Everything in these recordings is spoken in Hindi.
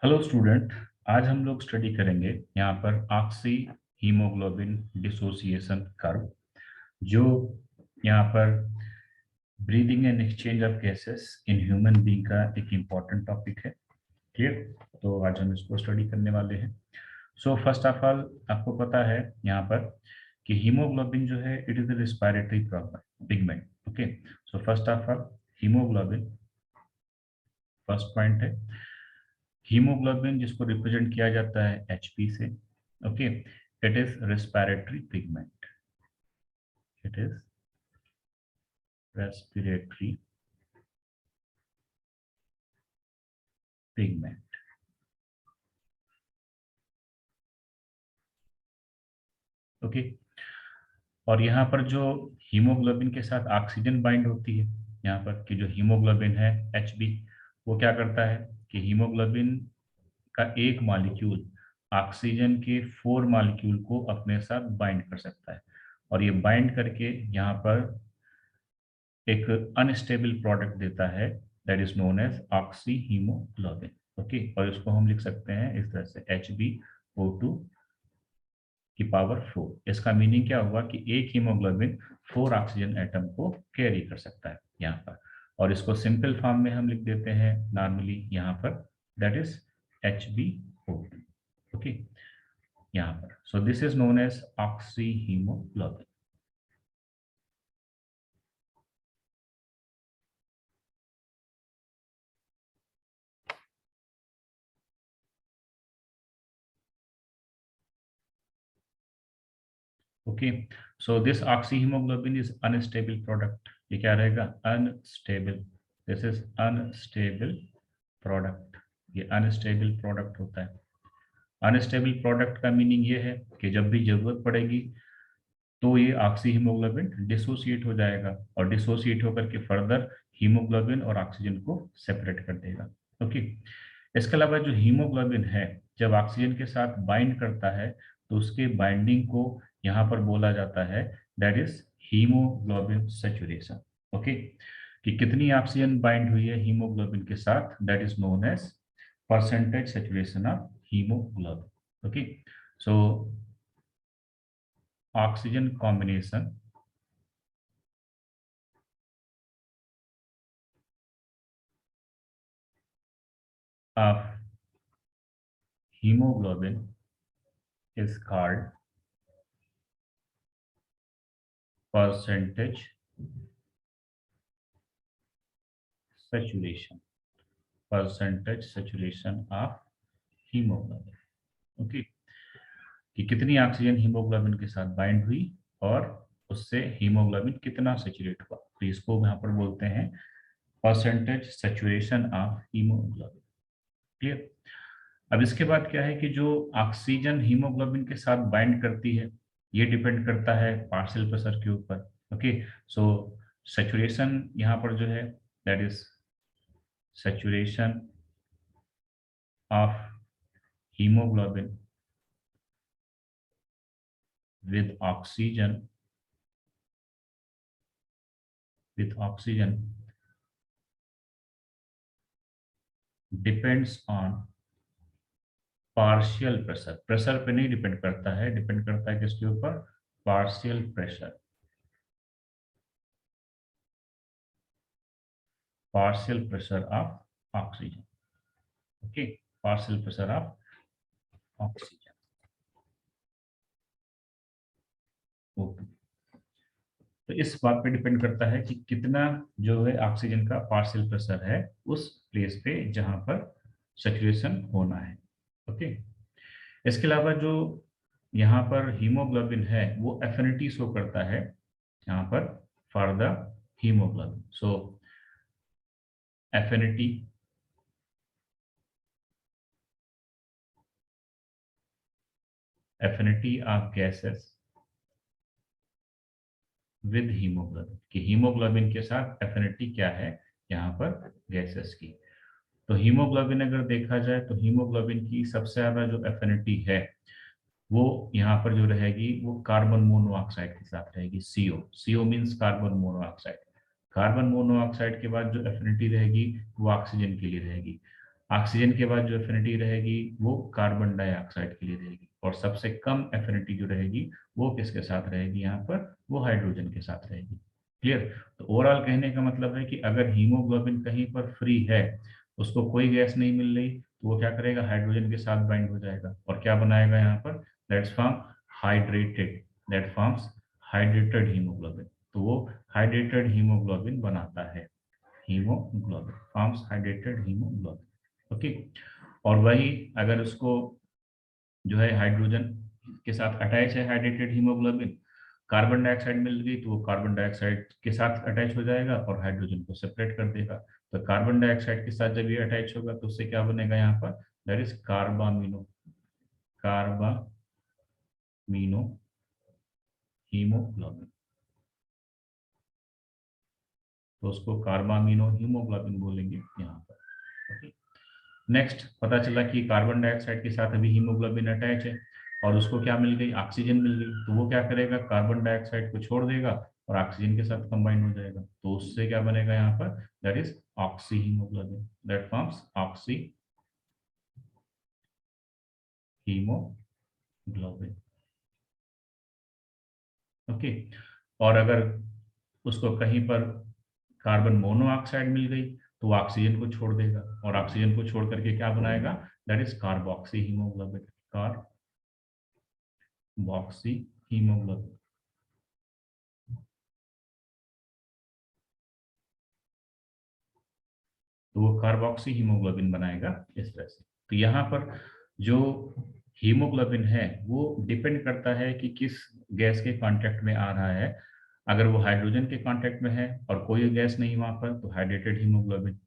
Hello student. आज हम लोग स्टडी करेंगे यहाँ पर ऑक्सी हीमोग्लोबिन डिसोसिएशन कर्व, जो यहाँ पर breathing and exchange of gases in human being का एक इम्पॉर्टेंट टॉपिक है। क्लियर? तो आज हम इसको स्टडी करने वाले हैं। सो फर्स्ट ऑफ ऑल, आपको पता है यहाँ पर कि हीमोग्लोबिन जो है it is the respiratory pigment. Okay, so first of all haemoglobin first point है। हीमोग्लोबिन जिसको रिप्रेजेंट किया जाता है Hp से। Okay, it is respiratory pigment. It is respiratory pigment. Okay, और यहाँ पर जो हीमोग्लोबिन के साथ ऑक्सीजन बाइंड होती है, यहाँ पर कि जो हीमोग्लोबिन है Hb, वो क्या करता है कि हीमोग्लोबिन का एक मॉलिक्यूल ऑक्सीजन के 4 मॉलिक्यूल को अपने साथ बाइंड कर सकता है, और ये बाइंड करके यहाँ पर एक अनस्टेबल प्रोडक्ट देता है, that is known as oxy hemoglobin. Okay, और इसको हम लिख सकते हैं इस तरह से HbO2 की पावर 4। इसका मीनिंग क्या हुआ कि एक हीमोग्लोबिन 4 ऑक्सीजन एटम को कैरी कर सकता है यहाँ पर, और इसको सिंपल फॉर्म में हम लिख देते हैं नॉर्मली यहाँ पर, दैट इज HbO2। ओके, यहाँ पर so this is known as oxy hemoglobin. Okay, so this oxyhemoglobin is unstable product. ये क्या रहेगा? Unstable. This is unstable product. ये अनस्टेबल प्रोडक्ट होता है। अनस्टेबल प्रोडक्ट का मीनिंग ये है कि जब भी जरूरत पड़ेगी तो ये ऑक्सीहीमोग्लोबिन डिसोसिएट हो जाएगा, और डिसोसिएट होकर के फर्दर हीमोग्लोबिन और ऑक्सीजन को सेपरेट कर देगा। ओके, इसके अलावा जो हीमोग्लोबिन है, जब ऑक्सीजन के साथ बाइंड करता है तो उसके बाइंडिंग को यहाँ पर बोला जाता है, that is hemoglobin saturation. Okay, कि कितनी ऑक्सीजन बाइंड हुई है हीमोग्लोबिन के साथ, that is known as percentage saturation of hemoglobin. Okay, so oxygen combination of hemoglobin is called percentage saturation, percentage saturation of hemoglobin। Okay, कि कितनी ऑक्सीजन हीमोग्लोबिन के साथ बाइंड हुई और उससे हीमोग्लोबिन कितना सेचुरेट हुआ, तो इसको यहाँ पर बोलते हैं percentage saturation of haemoglobin. Clear? अब इसके बाद क्या है कि जो ऑक्सीजन हीमोग्लोबिन के साथ बाइंड करती है, ये डिपेंड करता है पार्शियल प्रेशर के ऊपर। ओके, सो सैचुरेशन यहाँ पर जो है, that is saturation of haemoglobin with oxygen depends on partial pressure. Pressure पे नहीं डिपेंड करता है, डिपेंड करता है किसके ऊपर? Partial pressure. Partial pressure of oxygen. Okay, partial pressure of oxygen O2। तो इस बात पे डिपेंड करता है कि कितना जो है ऑक्सीजन का पार्शियल प्रेशर है उस प्लेस पे जहां पर सैचुरेशन होना है। ओके, इसके अलावा जो यहाँ पर हीमोग्लोबिन है वो एफिनिटी शो करता है यहाँ पर for the haemoglobin. So affinity of gases with haemoglobin, कि हीमोग्लोबिन के साथ एफिनिटी क्या है यहाँ पर गैसेस की। तो हीमोग्लोबिन अगर देखा जाए तो हीमोग्लोबिन की सबसे ज्यादा जो एफिनिटी है वो यहाँ पर जो रहेगी वो कार्बन मोनोऑक्साइड के साथ रहेगी। CO means carbon monoxide. Carbon monoxide के बाद जो एफिनिटी रहेगी वो ऑक्सीजन के लिए रहेगी। ऑक्सीजन के बाद जो एफिनिटी रहेगी वो कार्बन डाइऑक्साइड के लिए रहेगी, और सबसे कम एफिनिटी जो रहेगी वो किसके साथ रहेगी यहाँ पर, वो हाइड्रोजन के साथ रहेगी। क्लियर। तो ओवरऑल कहने का मतलब है कि अगर हीमोग्लोबिन कहीं पर फ्री है, उसको कोई गैस नहीं मिल रही, तो वो क्या करेगा, हाइड्रोजन के साथ बाइंड हो जाएगा और क्या बनाएगा यहाँ पर, that's form hydrated, that forms hydrated haemoglobin. तो वो हाइड्रेटेड हीमोग्लोबिन बनाता है, haemoglobin forms hydrated haemoglobin. Okay. और वही अगर उसको जो है हाइड्रोजन के साथ अटैच है हाइड्रेटेड हीमोग्लोबिन, कार्बन डाइऑक्साइड मिल गई तो वो कार्बन डाइऑक्साइड के साथ अटैच हो जाएगा और हाइड्रोजन को सेपरेट कर देगा। तो कार्बन डाइऑक्साइड के साथ जब ये अटैच होगा तो उससे क्या बनेगा यहाँ पर, that is carbamino, carbamino haemoglobin. तो उसको कार्बामिनो हीमोग्लोबिन बोलेंगे यहाँ पर। ओके। नेक्स्ट पता चला कि कार्बन डाइऑक्साइड के साथ अभी हीमोग्लोबिन अटैच है और उसको क्या मिल गई, ऑक्सीजन मिल गई, तो वो क्या करेगा, कार्बन डाइऑक्साइड को छोड़ देगा और ऑक्सीजन के साथ कंबाइन हो जाएगा। तो उससे क्या बनेगा यहाँ पर, that is oxy haemoglobin, that forms oxy hemoglobin. Okay. और अगर उसको कहीं पर कार्बन मोनोऑक्साइड मिल गई तो वो ऑक्सीजन को छोड़ देगा और ऑक्सीजन को छोड़ करके क्या बनाएगा, that is carboxy haemoglobin, carboxy haemoglobin. तो वो कार्बोक्सी हीमोग्लोबिन बनाएगा इस तरह से। तो यहाँ पर जो हीमोग्लोबिन है वो डिपेंड करता है कि किस गैस के कांटेक्ट में आ रहा है। अगर वो हाइड्रोजन के कांटेक्ट में है और कोई गैस नहीं वहां पर, तो हाइड्रेटेड हीमोग्लोबिन।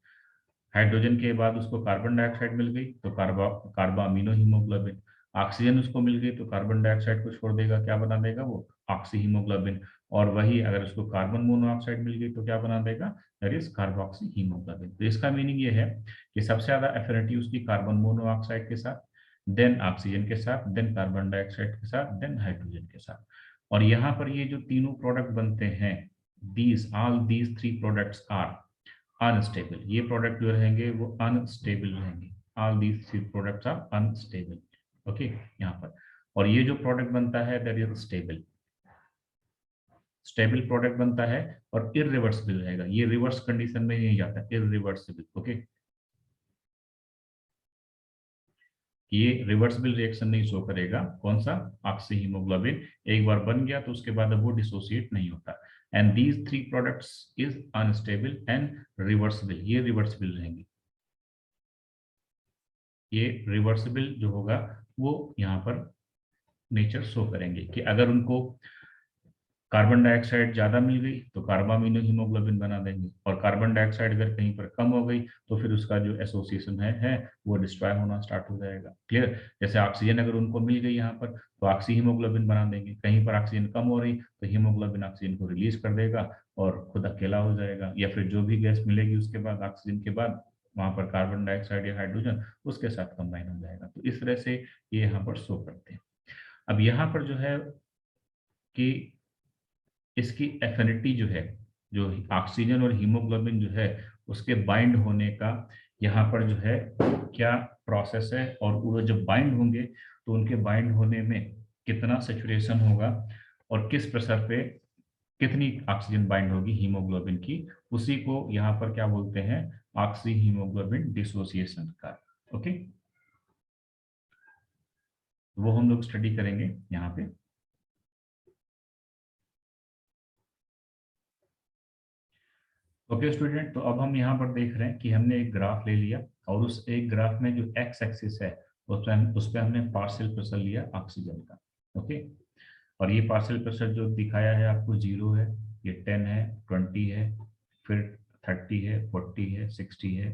हाइड्रोजन के बाद उसको कार्बन डाइऑक्साइड मिल गई तो कार्बामिनो हीमोग्लोबिन। ऑक्सीजन उसको मिल गई तो कार्बन डाइऑक्साइड को छोड़ देगा, क्या बना देगा वो, ऑक्सी हीमोग्लोबिन। और वही अगर उसको कार्बन मोनोऑक्साइड मिल गई तो क्या बना देगा, दैट इज कार्बोक्सी हीमोग्लोबिन। तो इसका मीनिंग ये है कि सबसे ज्यादा एफिनिटी उसकी कार्बन मोनोऑक्साइड के साथ, देन ऑक्सीजन के साथ, देन कार्बन डाइऑक्साइड के साथ, देन हाइड्रोजन के साथ। और यहाँ पर ये जो तीनों प्रोडक्ट बनते हैं, these all these three products are unstable. ये प्रोडक्ट जो रहेंगे वो अनस्टेबल रहेंगे, all these three products are unstable. Okay यहाँ पर। और ये जो प्रोडक्ट बनता है that is stable, stable product बनता है और इरिवर्सिबल रहेगा, ये रिवर्स कंडीशन में नहीं जाता, इरिवर्सिबल। ओके। ये रिवर्सिबल रिएक्शन नहीं शो करेगा, कौन सा, ऑक्सी हीमोग्लोबिन। एक बार बन गया तो उसके बाद अब वो डिसोसिएट नहीं होता। And these three products is unstable and reversible, ये रिवर्सिबल रहेंगे। ये रिवर्सिबल जो होगा वो यहाँ पर नेचर शो करेंगे कि अगर उनको कार्बन डाइऑक्साइड ज्यादा मिल गई तो कार्बामिनो हीमोग्लोबिन बना देंगे, और कार्बन डाइऑक्साइड अगर कहीं पर कम हो गई तो फिर उसका जो एसोसिएशन है वो डिस्ट्रॉय होना स्टार्ट हो जाएगा। क्लियर। जैसे ऑक्सीजन अगर उनको मिल गई यहाँ पर तो ऑक्सी हीमोग्लोबिन बना देंगे, कहीं पर ऑक्सीजन कम हो रही तो हीमोग्लोबिन ऑक्सीजन को रिलीज कर देगा और खुद अकेला हो जाएगा, या फिर जो भी गैस मिलेगी उसके बाद ऑक्सीजन के बाद वहां पर कार्बन डाइऑक्साइड या हाइड्रोजन उसके साथ कंबाइन हो जाएगा। तो इस तरह से ये यहाँ पर शो करते हैं। अब यहाँ पर जो है कि इसकी एफिनिटी जो है, जो ऑक्सीजन और हीमोग्लोबिन जो है उसके बाइंड होने का यहाँ पर जो है क्या प्रोसेस है, और वो जब बाइंड होंगे तो उनके बाइंड होने में कितना सेचुरेशन होगा और किस प्रेशर पे कितनी ऑक्सीजन बाइंड होगी हीमोग्लोबिन की, उसी को यहाँ पर क्या बोलते हैं, ऑक्सी हीमोग्लोबिन डिसोसिएशन का। ओके। वो हम लोग स्टडी करेंगे यहाँ पे। ओके स्टूडेंट, तो अब हम यहाँ पर देख रहे हैं कि हमने एक ग्राफ ले लिया और उस एक ग्राफ में जो एक्स एक्सिस है उस पर हमने पार्शियल प्रेशर लिया ऑक्सीजन का। ओके। और ये पार्शियल प्रेशर जो दिखाया है आपको 0 है, ये 10 है, 20 है, फिर 30 है, 40 है, 60 है,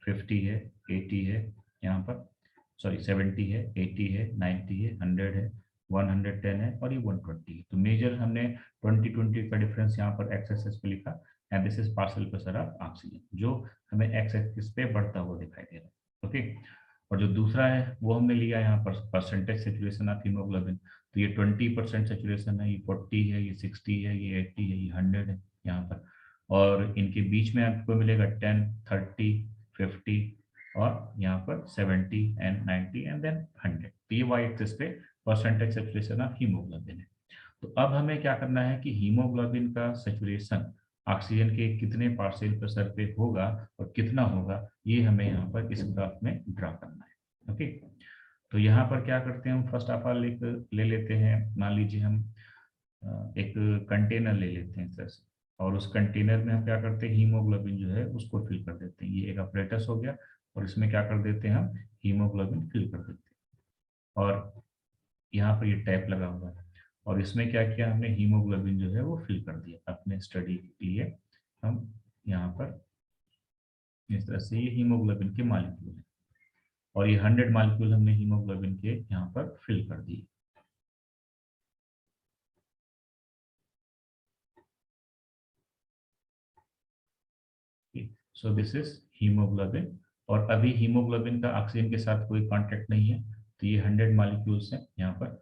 50 है, 80 है, यहाँ पर सॉरी 70 है, 80 है, 90 है, 100 है, 110 है और ये 120 है। तो मेजर हमने 20 का डिफरेंस यहाँ पर एक्स एक्सिस पे लिखा, and this is partial pressure of oxygen जो हमें एक्स एक्सिस पे बढ़ता हुआ दिखाई दे रहा है। ओके। और जो दूसरा है वो हमने लिया यहाँ पर परसेंटेज सेचुरेशन ऑफ हीमोग्लोबिन। तो ये 20% सेचुरेशन है, ये 40 है, ये 60 है, ये 80 है, ये 100 है यहाँ पर। और इनके बीच में आपको मिलेगा 10, 30, 50, और यहाँ पर 70 एंड 90 एंड देन 100। तो ये वाई एक्सिस पे परसेंटेज सेचुरेशन ऑफ हीमोग्लोबिन है। तो अब हमें क्या करना है कि हीमोग्लोबिन का सेचुरेशन ऑक्सीजन के कितने पार्शियल प्रेशर पे होगा और कितना होगा, ये हमें यहाँ पर इस ग्राफ में ड्रा करना है। ओके, तो यहाँ पर क्या करते हैं हम, फर्स्ट ऑफ ऑल एक ले लेते हैं, मान लीजिए हम एक कंटेनर ले लेते हैं सर, और उस कंटेनर में हम क्या करते हैं, हीमोग्लोबिन जो है उसको फिल कर देते हैं। ये एक अपरेटस हो गया और इसमें क्या कर देते हैं हम, हीमोग्लोबिन फिल कर देते हैं। और यहाँ पर ये टैप लगा हुआ है और इसमें क्या किया हमने, हीमोग्लोबिन जो है वो फिल कर दिया अपने स्टडी के लिए। हम यहाँ पर इस तरह से ये हीमोग्लोबिन के मॉलिक्यूल है और ये 100 मॉलिक्यूल हमने हीमोग्लोबिन के यहाँ पर फिल कर दिए। सो दिस इज हीमोग्लोबिन, और अभी हीमोग्लोबिन का ऑक्सीजन के साथ कोई कांटेक्ट नहीं है, तो ये 100 मॉलिक्यूल्स हैं, यहाँ पर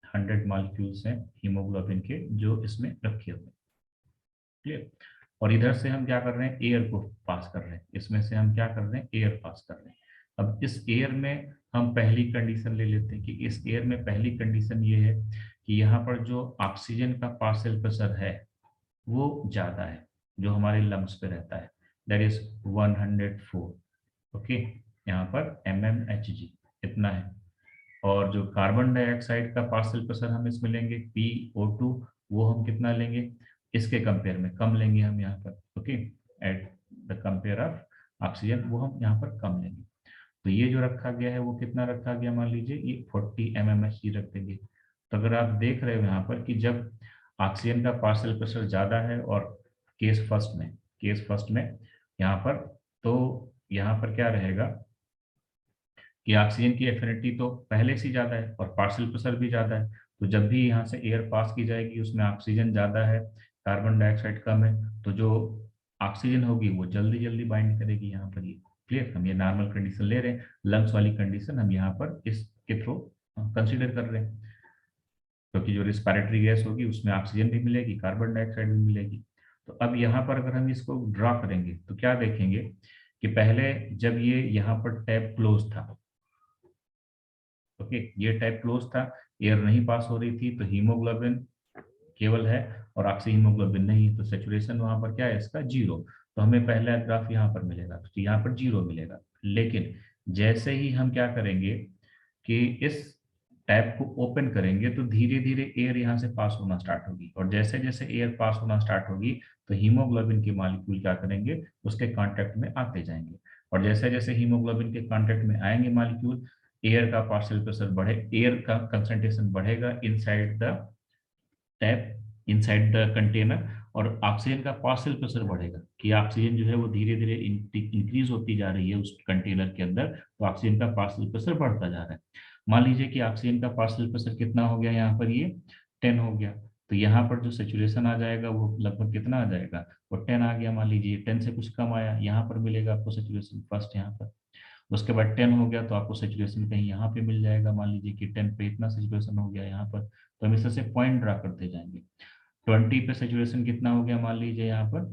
100 मॉलिक्यूल्स हैं हीमोग्लोबिन के जो इसमें रखे हुए हैं। क्लियर। और इधर से हम क्या कर रहे हैं, एयर को पास कर रहे हैं, इसमें से हम क्या कर रहे हैं, एयर पास कर रहे हैं। अब इस एयर में हम पहली कंडीशन ले लेते हैं कि इस एयर में पहली कंडीशन ये है कि यहाँ पर जो ऑक्सीजन का पार्शियल प्रेशर है वो ज़्यादा है, जो हमारे लंग्स पे रहता है, दैट इज 104। ओके, यहाँ पर mmHg इतना है। और जो कार्बन डाइऑक्साइड का पार्शियल प्रेशर हम इसमें लेंगे PO2, वो हम कितना लेंगे, इसके कंपेयर में कम लेंगे हम यहाँ पर। Okay, at the compare of oxygen वो हम यहाँ पर कम लेंगे। तो ये जो रखा गया है वो कितना रखा गया, मान लीजिए ये 40 mmHg रख देंगे। तो अगर आप देख रहे हो यहाँ पर कि जब ऑक्सीजन का पार्शियल प्रेशर ज़्यादा है, और केस फर्स्ट में यहाँ पर, तो यहाँ पर क्या रहेगा कि ऑक्सीजन की एफिनिटी तो पहले से ज़्यादा है और पार्शियल प्रेशर भी ज़्यादा है। तो जब भी यहाँ से एयर पास की जाएगी उसमें ऑक्सीजन ज़्यादा है, कार्बन डाइऑक्साइड कम है, तो जो ऑक्सीजन होगी वो जल्दी जल्दी बाइंड करेगी यहाँ पर। ये क्लियर, हम ये नॉर्मल कंडीशन ले रहे हैं, लंग्स वाली कंडीशन हम यहाँ पर इसके थ्रू कंसिडर कर रहे हैं, क्योंकि जो रिस्पायरेटरी गैस होगी उसमें ऑक्सीजन भी मिलेगी, कार्बन डाइऑक्साइड भी मिलेगी। तो अब यहाँ पर अगर हम इसको ड्रा करेंगे तो क्या देखेंगे कि पहले जब ये यहाँ पर टैप क्लोज था, ओके, ये टैप क्लोज था, एयर नहीं पास हो रही थी, तो हीमोग्लोबिन केवल है और ऑक्सी हीमोग्लोबिन नहीं, तो सेचुरेशन वहां पर क्या है इसका, जीरो। तो हमें पहला ग्राफ यहाँ पर मिलेगा, तो यहाँ पर जीरो मिलेगा। लेकिन जैसे ही हम क्या करेंगे कि इस टैप को ओपन करेंगे तो धीरे धीरे एयर यहाँ से पास होना स्टार्ट होगी, और जैसे जैसे एयर पास होना स्टार्ट होगी तो हीमोग्लोबिन के मॉलिक्यूल क्या करेंगे, उसके कांटेक्ट में आते जाएंगे। और जैसे जैसे हीमोग्लोबिन के कांटेक्ट में आएंगे मॉलिक्यूल, एयर का पार्शियल प्रेशर बढ़े, एयर का कंसंट्रेशन बढ़ेगा inside the tap, inside the container, और ऑक्सीजन का पार्शियल प्रेशर बढ़ेगा कि ऑक्सीजन जो है वो धीरे धीरे इंक्रीज होती जा रही है उस कंटेनर के अंदर, तो ऑक्सीजन का पार्शियल प्रेशर बढ़ता जा रहा है। मान लीजिए कि ऑक्सीजन का पार्शियल प्रेशर कितना हो गया, यहाँ पर ये 10 हो गया, तो यहाँ पर जो सेचुरेशन आ जाएगा वो लगभग कितना आ जाएगा, वो 10 आ गया। मान लीजिए 10 से कुछ कम आया, यहाँ पर मिलेगा आपको सेचुरेशन फर्स्ट यहाँ पर। उसके बाद 10 हो गया तो आपको सेचुरेशन कहीं यहाँ पे मिल जाएगा, मान लीजिए कि 10 पे इतना सेचुरेशन हो गया यहाँ पर, तो हम इस तरह से पॉइंट ड्रा करते जाएंगे। 20 पे सेचुरेशन कितना हो गया, मान लीजिए यहाँ पर,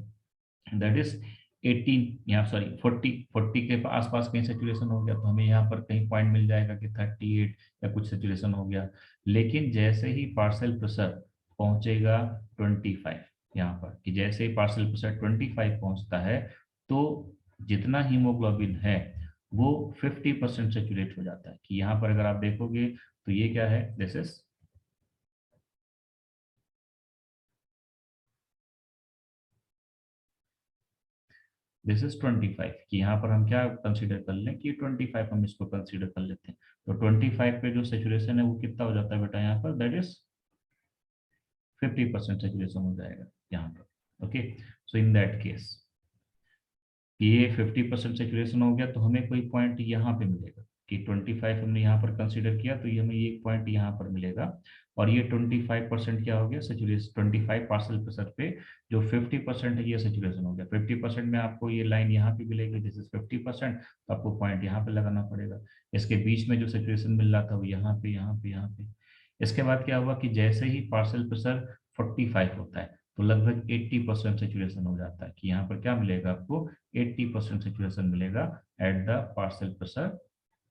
दैट इज 18, यहाँ सॉरी 40 के आसपास कहीं सेचुरेशन हो गया, तो हमें यहाँ पर कहीं पॉइंट मिल जाएगा कि 38 या कुछ सेचुरेशन हो गया। लेकिन जैसे ही पार्शियल प्रेशर पहुंचेगा 25 यहाँ पर, कि जैसे ही पार्शियल प्रेशर 25 पहुंचता है तो जितना हीमोग्लोबिन है वो 50% सेचुरेट हो जाता है। कि यहाँ पर अगर आप देखोगे तो ये क्या है, दिस इज दिस इज 25, कि यहाँ पर हम क्या कंसीडर कर लें कि 25 हम इसको कंसीडर कर लेते हैं। तो 25 पे जो सेचुरेशन है वो कितना हो जाता है बेटा यहाँ पर, दैट इज 50% सेचुरेशन हो जाएगा यहाँ पर। Okay, so in that case ये 50% सेचुरेशन हो गया, तो हमें कोई पॉइंट यहाँ पे मिलेगा कि 25 हमने यहाँ पर कंसीडर किया, तो ये हमें एक पॉइंट यहाँ पर मिलेगा। और ये 25% क्या हो गया सेचुरेशन, 25 पार्शियल प्रेशर पे जो 50% है ये सेचुरेशन हो गया। 50% में आपको ये लाइन यहाँ पे मिलेगी, दिस इज 50%, तो आपको पॉइंट यहाँ पे लगाना पड़ेगा। इसके बीच में जो सेचुरेशन मिल रहा था वो यहाँ पे, यहाँ पे, यहाँ पे। इसके बाद क्या हुआ कि जैसे ही पार्शियल प्रेशर 45 होता है, तो लगभग 80% सेचुरेशन हो जाता है, कि यहाँ पर क्या मिलेगा आपको, 80% सेचुरेशन मिलेगा एट द पार्शियल प्रेशर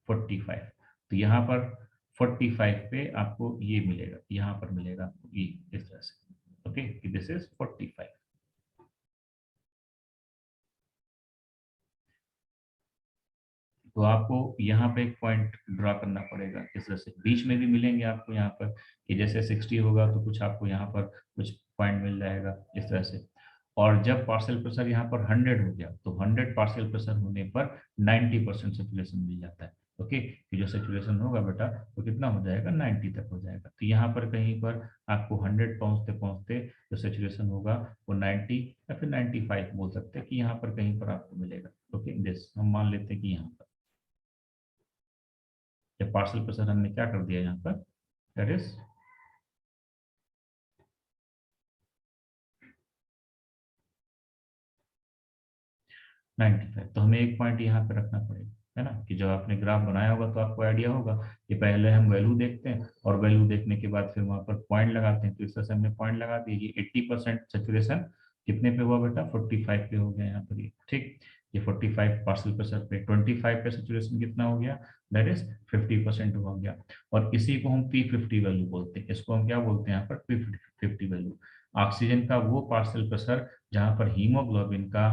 45। तो यहाँ पर 45 पे आपको ये मिलेगा, यहाँ पर मिलेगा आपको ये इस तरह से, ओके, दिस इज 45। तो आपको यहाँ पे एक पॉइंट ड्रा करना पड़ेगा इस तरह से, बीच में भी मिलेंगे आपको यहाँ पर, कि जैसे 60 होगा तो कुछ आपको यहाँ पर कुछ पॉइंट मिल जाएगा इस तरह से। और जब पार्शियल प्रेशर यहाँ पर 100 हो गया, तो 100 पार्शियल प्रेशर होने पर 90% सेचुरेशन मिल जाता है, ओके, कि जो सेचुरेशन होगा बेटा वो कितना हो जाएगा, 90 तक हो जाएगा। तो यहाँ पर कहीं पर आपको 100 पहुँचते पहुँचते जो सेचुरेशन होगा वो 90 या फिर 95 बोल सकते हैं, कि यहाँ पर कहीं पर आपको मिलेगा, ओके। दिस हम मान लेते हैं कि यहाँ पर जब पार्शियल प्रेशर हमने क्या कर दिया यहाँ पर, दैट इज 95। तो हमें एक पॉइंट यहाँ पे रखना पड़ेगा, है ना, कि जब आपने ग्राफ बनाया होगा तो आपको आइडिया होगा कि पहले हम वैल्यू देखते हैं और वैल्यू देखने के बाद फिर वहां पर पॉइंट लगाते हैं। तो इस तरह से हमने पॉइंट लगा दिए, ये 80% सेचुरेशन कितने पे हुआ बेटा, 45 पे हो गया यहाँ पर ये, ठीक। ये 45 पार्शियल प्रेशर पे, 25 पे सेचुरेशन कितना हो गया, दैट इज 50% हो गया। और इसी को हम P50 वैल्यू बोलते हैं, इसको हम क्या बोलते हैं यहाँ पर, P50 वैल्यू। ऑक्सीजन का वो पार्शियल प्रेशर जहाँ पर हीमोग्लोबिन का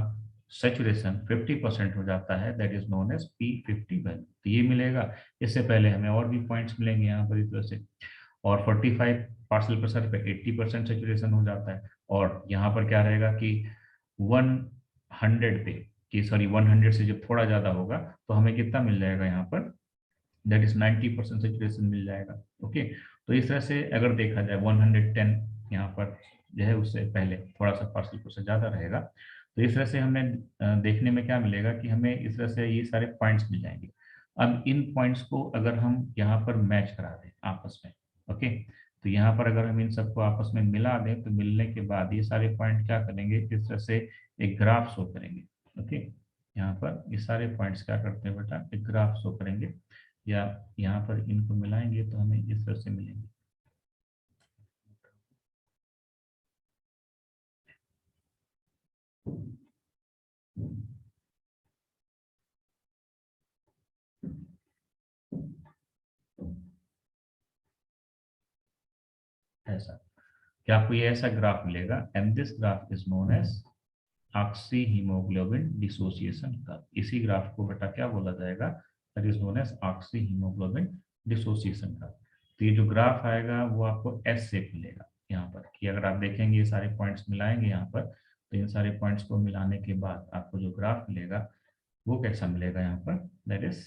सेचुरेशन 50% हो जाता है, that is known as P50 value. तो ये मिलेगा। इससे पहले हमें और भी पॉइंट्स मिलेंगे यहाँ पर इस तरह से। और 45 पार्शियल प्रेशर पे 80% सेचुरेशन हो जाता है। और यहाँ पर क्या रहेगा कि 100 पे, कि सॉरी 100 से जब थोड़ा ज्यादा होगा तो हमें कितना मिल जाएगा यहाँ पर, दैट इज 90% सेचुरेशन मिल जाएगा, ओके। तो इस तरह से अगर देखा जाए 110 यहाँ पर जो है उससे पहले थोड़ा सा पार्शियल प्रेशर ज्यादा रहेगा। तो इस तरह से हमें देखने में क्या मिलेगा कि हमें इस तरह से ये सारे पॉइंट्स मिल जाएंगे। अब इन पॉइंट्स को अगर हम यहाँ पर मैच करा दें आपस में, ओके, तो यहाँ पर अगर हम इन सबको आपस में मिला दें तो मिलने के बाद ये सारे पॉइंट क्या करेंगे, इस तरह से एक ग्राफ शो करेंगे, ओके। यहाँ पर ये सारे पॉइंट्स क्या करते हैं बेटा, एक ग्राफ शो करेंगे, या यहाँ पर इनको मिलाएंगे तो हमें इस तरह से मिलेंगे। ऐसा, क्या आपको ये ऐसा ग्राफ मिलेगा, and this graph is known as oxy hemoglobin dissociation curve. इसी ग्राफ को बेटा क्या बोला जाएगा, that is known as oxy hemoglobin dissociation curve. तो ये जो ग्राफ आएगा वो आपको एस शेप मिलेगा यहाँ पर, कि अगर आप देखेंगे ये सारे पॉइंट्स मिलाएंगे यहाँ पर, तो इन सारे पॉइंट्स को मिलाने के बाद आपको जो ग्राफ मिलेगा वो कैसा मिलेगा यहाँ पर, दैट इज,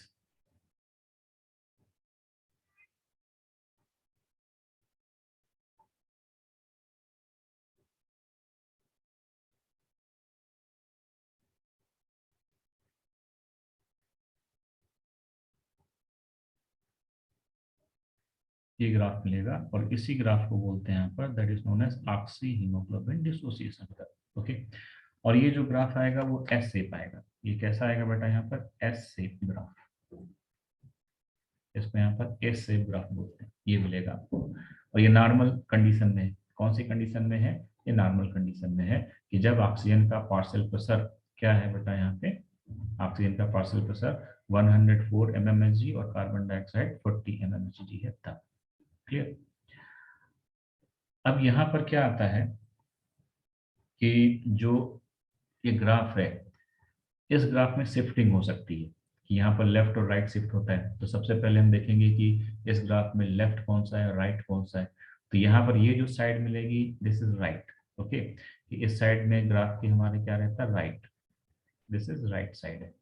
ये ग्राफ मिलेगा। और इसी ग्राफ को बोलते हैं यहाँ पर, that is known as oxy hemoglobin dissociation curve, okay. और ये जो ग्राफ आएगा वो एस शेप आएगा। ये कैसा आएगा बेटा, यहाँ पर एस शेप ग्राफ, इसको यहाँ पर एस शेप ग्राफ बोलते हैं, ये मिलेगा आपको। और ये नॉर्मल कंडीशन में है, कौन सी कंडीशन में है, ये नॉर्मल कंडीशन में है, कि जब ऑक्सीजन का पार्शियल प्रेशर क्या है बेटा, यहाँ पे ऑक्सीजन का पार्शियल प्रेशर 104 mmHg और कार्बन डाइऑक्साइड 40 mmHg है तब। क्लियर। अब यहाँ पर क्या आता है कि जो ये ग्राफ है, इस ग्राफ में शिफ्टिंग हो सकती है, कि यहाँ पर लेफ्ट और राइट शिफ्ट होता है। तो सबसे पहले हम देखेंगे कि इस ग्राफ में लेफ्ट कौन सा है और राइट कौन सा है। तो यहाँ पर ये जो साइड मिलेगी दिस इज राइट, ओके, कि इस साइड में ग्राफ के हमारे क्या रहता है, right, this is right side है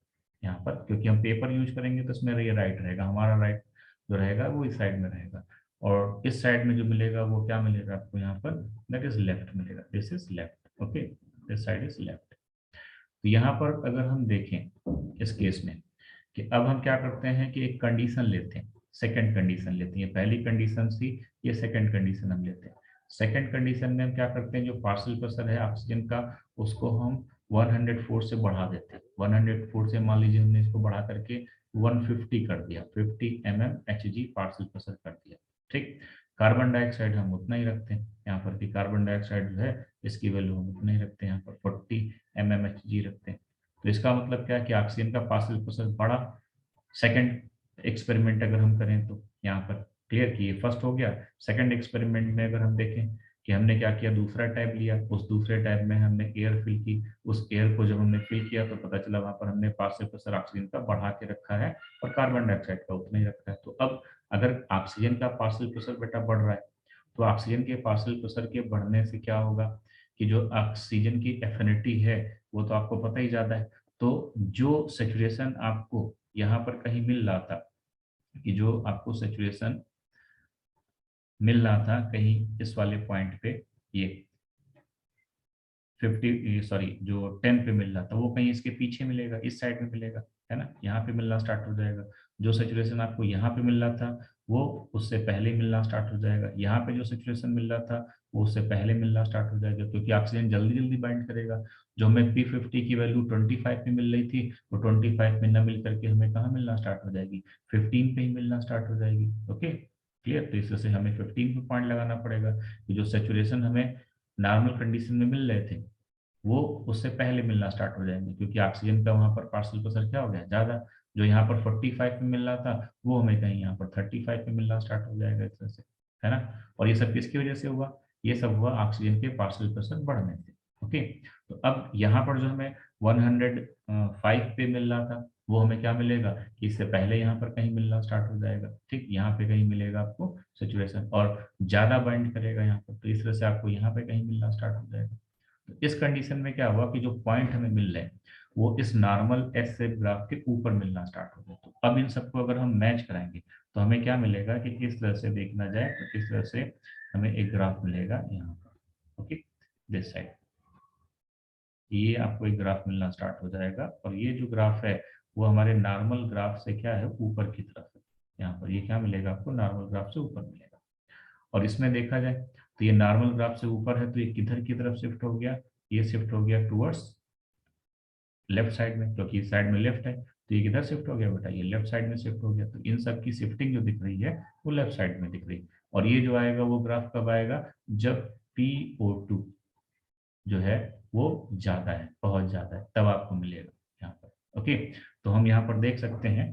यहाँ पर, क्योंकि हम पेपर यूज करेंगे तो इसमें ये राइट रहेगा, हमारा राइट जो रहेगा वो इस साइड में रहेगा। और इस साइड में जो मिलेगा वो क्या मिलेगा आपको यहाँ पर, दैट इज लेफ्ट मिलेगा, this is left, okay, this side is left. तो यहाँ पर अगर हम देखें इस केस में, कि अब हम क्या करते हैं कि एक कंडीशन लेते हैं, सेकंड कंडीशन लेते हैं, पहली कंडीशन थी, ये सेकंड कंडीशन हम लेते हैं। सेकंड कंडीशन में हम क्या करते हैं, जो पार्शियल प्रेशर है ऑक्सीजन का उसको हम 104 से बढ़ा देते हैं। 104 से मान लीजिए हमने इसको बढ़ा करके 150 कर दिया, 50 mmHg पार्शियल प्रेशर कर दिया, ठीक। कार्बन डाइऑक्साइड हम उतना ही रखते हैं यहाँ पर, कि कार्बन डाइऑक्साइड जो है इसकी वैल्यू हम उतना ही रखते हैं, यहाँ पर 40 mmHg रखते हैं। तो इसका मतलब क्या है कि ऑक्सीजन का पार्शियल प्रेशर बढ़ा। सेकंड एक्सपेरिमेंट अगर हम करें तो यहाँ पर क्लियर कि ये फर्स्ट हो गया। सेकंड एक्सपेरिमेंट में अगर हम देखें कि हमने क्या किया, दूसरा टैब लिया, उस दूसरे टैब में हमने एयर फिल की। उस एयर को जब हमने फिल किया तो पता चला वहां पर हमने पार्शियल प्रेशर ऑक्सीजन का बढ़ा के रखा है और कार्बन डाइऑक्साइड का उतना ही रखा है। तो अब अगर ऑक्सीजन का पार्शियल प्रेशर बेटा बढ़ रहा है तो ऑक्सीजन के पार्शियल प्रेशर के बढ़ने से क्या होगा कि जो ऑक्सीजन की एफिनिटी है वो तो आपको पता ही ज्यादा है। तो जो सेचुरेशन आपको यहाँ पर कहीं मिल रहा था, कि जो आपको सेचुरेशन मिल रहा था कहीं इस वाले पॉइंट पे, ये 50 सॉरी जो 10 पे मिल रहा था वो कहीं इसके पीछे मिलेगा, इस साइड में मिलेगा, है ना, यहाँ पे मिलना स्टार्ट हो जाएगा। जो सिचुएशन आपको यहाँ पे मिल रहा था वो उससे पहले मिलना स्टार्ट हो जाएगा। यहाँ पे जो सिचुएशन मिल रहा था वो उससे पहले मिलना स्टार्ट हो जाएगा, क्योंकि ऑक्सीजन जल्दी जल्दी बाइंड करेगा। जो हमें P50 की वैल्यू 25 पे मिल रही थी वो 25 में न मिल करके हमें कहाँ मिलना स्टार्ट हो जाएगी, 15 पे ही मिलना स्टार्ट हो जाएगी। Okay clear. तो इस वजह से हमें 15 पे पॉइंट लगाना पड़ेगा कि जो सेचुरेशन हमें नॉर्मल कंडीशन में मिल रहे थे वो उससे पहले मिलना स्टार्ट हो जाएंगे, क्योंकि ऑक्सीजन का वहां पर पार्शियल प्रेशर क्या हो गया ज्यादा। जो यहाँ पर 45 में मिल रहा था वो हमें कहीं यहाँ पर 35 में मिलना स्टार्ट हो जाएगा, इस तरह से, है ना। और ये सब किसकी वजह से हुआ, ये सब हुआ ऑक्सीजन के पार्शियल प्रेशर बढ़ने से। ओके, तो अब यहाँ पर जो हमें 105 पे मिल रहा था वो हमें क्या मिलेगा कि इससे पहले यहाँ पर कहीं मिलना स्टार्ट हो जाएगा। ठीक, यहाँ पे कहीं मिलेगा आपको सिचुएशन, और ज्यादा बाइंड करेगा यहाँ पर, तो इस तरह से आपको यहाँ पे कहीं मिलना स्टार्ट हो जाएगा। इस कंडीशन में क्या हुआ कि जो पॉइंट हमें मिल रहे हैं वो इस नॉर्मल एस शेप ग्राफ के ऊपर मिलना स्टार्ट हो गया। तो अब इन सबको अगर हम मैच कराएंगे तो हमें क्या मिलेगा कि इस तरह से देखना जाए तो इस तरह से हमें एक ग्राफ मिलेगा यहाँ पर। ओके, दिस साइड ये आपको एक ग्राफ मिलना स्टार्ट हो जाएगा, और ये जो ग्राफ है वो हमारे नॉर्मल ग्राफ से क्या है ऊपर की तरफ है। यहाँ पर ये क्या मिलेगा आपको, नॉर्मल ग्राफ से ऊपर मिलेगा। और इसमें देखा जाए तो ये नॉर्मल ग्राफ से ऊपर है तो ये किधर की तरफ शिफ्ट हो गया, ये शिफ्ट हो गया टुवर्ड्स लेफ्ट साइड में, क्योंकि इस साइड में लेफ्ट है तो ये किधर शिफ्ट हो गया बेटा, ये लेफ्ट साइड में शिफ्ट हो गया। तो इन सब की शिफ्टिंग जो दिख रही है वो लेफ्ट साइड में दिख रही है। और ये जो आएगा वो ग्राफ कब आएगा, जब PO2 जो है वो ज्यादा है, बहुत ज्यादा है, तब आपको मिलेगा यहाँ पर। ओके, तो हम यहाँ पर देख सकते हैं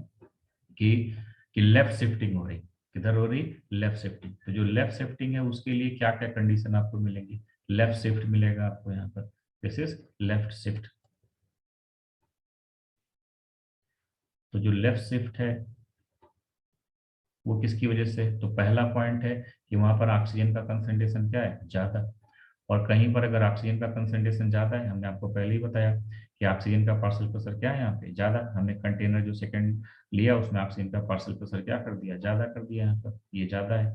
कि लेफ्ट शिफ्टिंग हो रही, किधर हो रही, लेफ्ट शिफ्टिंग। तो जो लेफ्ट शिफ्टिंग है उसके लिए क्या क्या कंडीशन आपको मिलेंगी, लेफ्ट शिफ्ट मिलेगा आपको यहाँ पर, दिस इज लेफ्ट शिफ्ट। तो जो लेफ्ट शिफ्ट है वो किसकी वजह से, तो पहला पॉइंट है कि वहां पर ऑक्सीजन का कंसंट्रेशन क्या है, ज्यादा। और कहीं पर अगर ऑक्सीजन का कंसंट्रेशन ज्यादा है, हमने आपको पहले ही बताया कि ऑक्सीजन का पार्शियल प्रेशर क्या है यहाँ पे, ज्यादा। हमने कंटेनर जो सेकंड लिया उसमें ऑक्सीजन का पार्शियल प्रेशर क्या कर दिया, ज्यादा कर दिया, यहाँ पर ये ज्यादा है।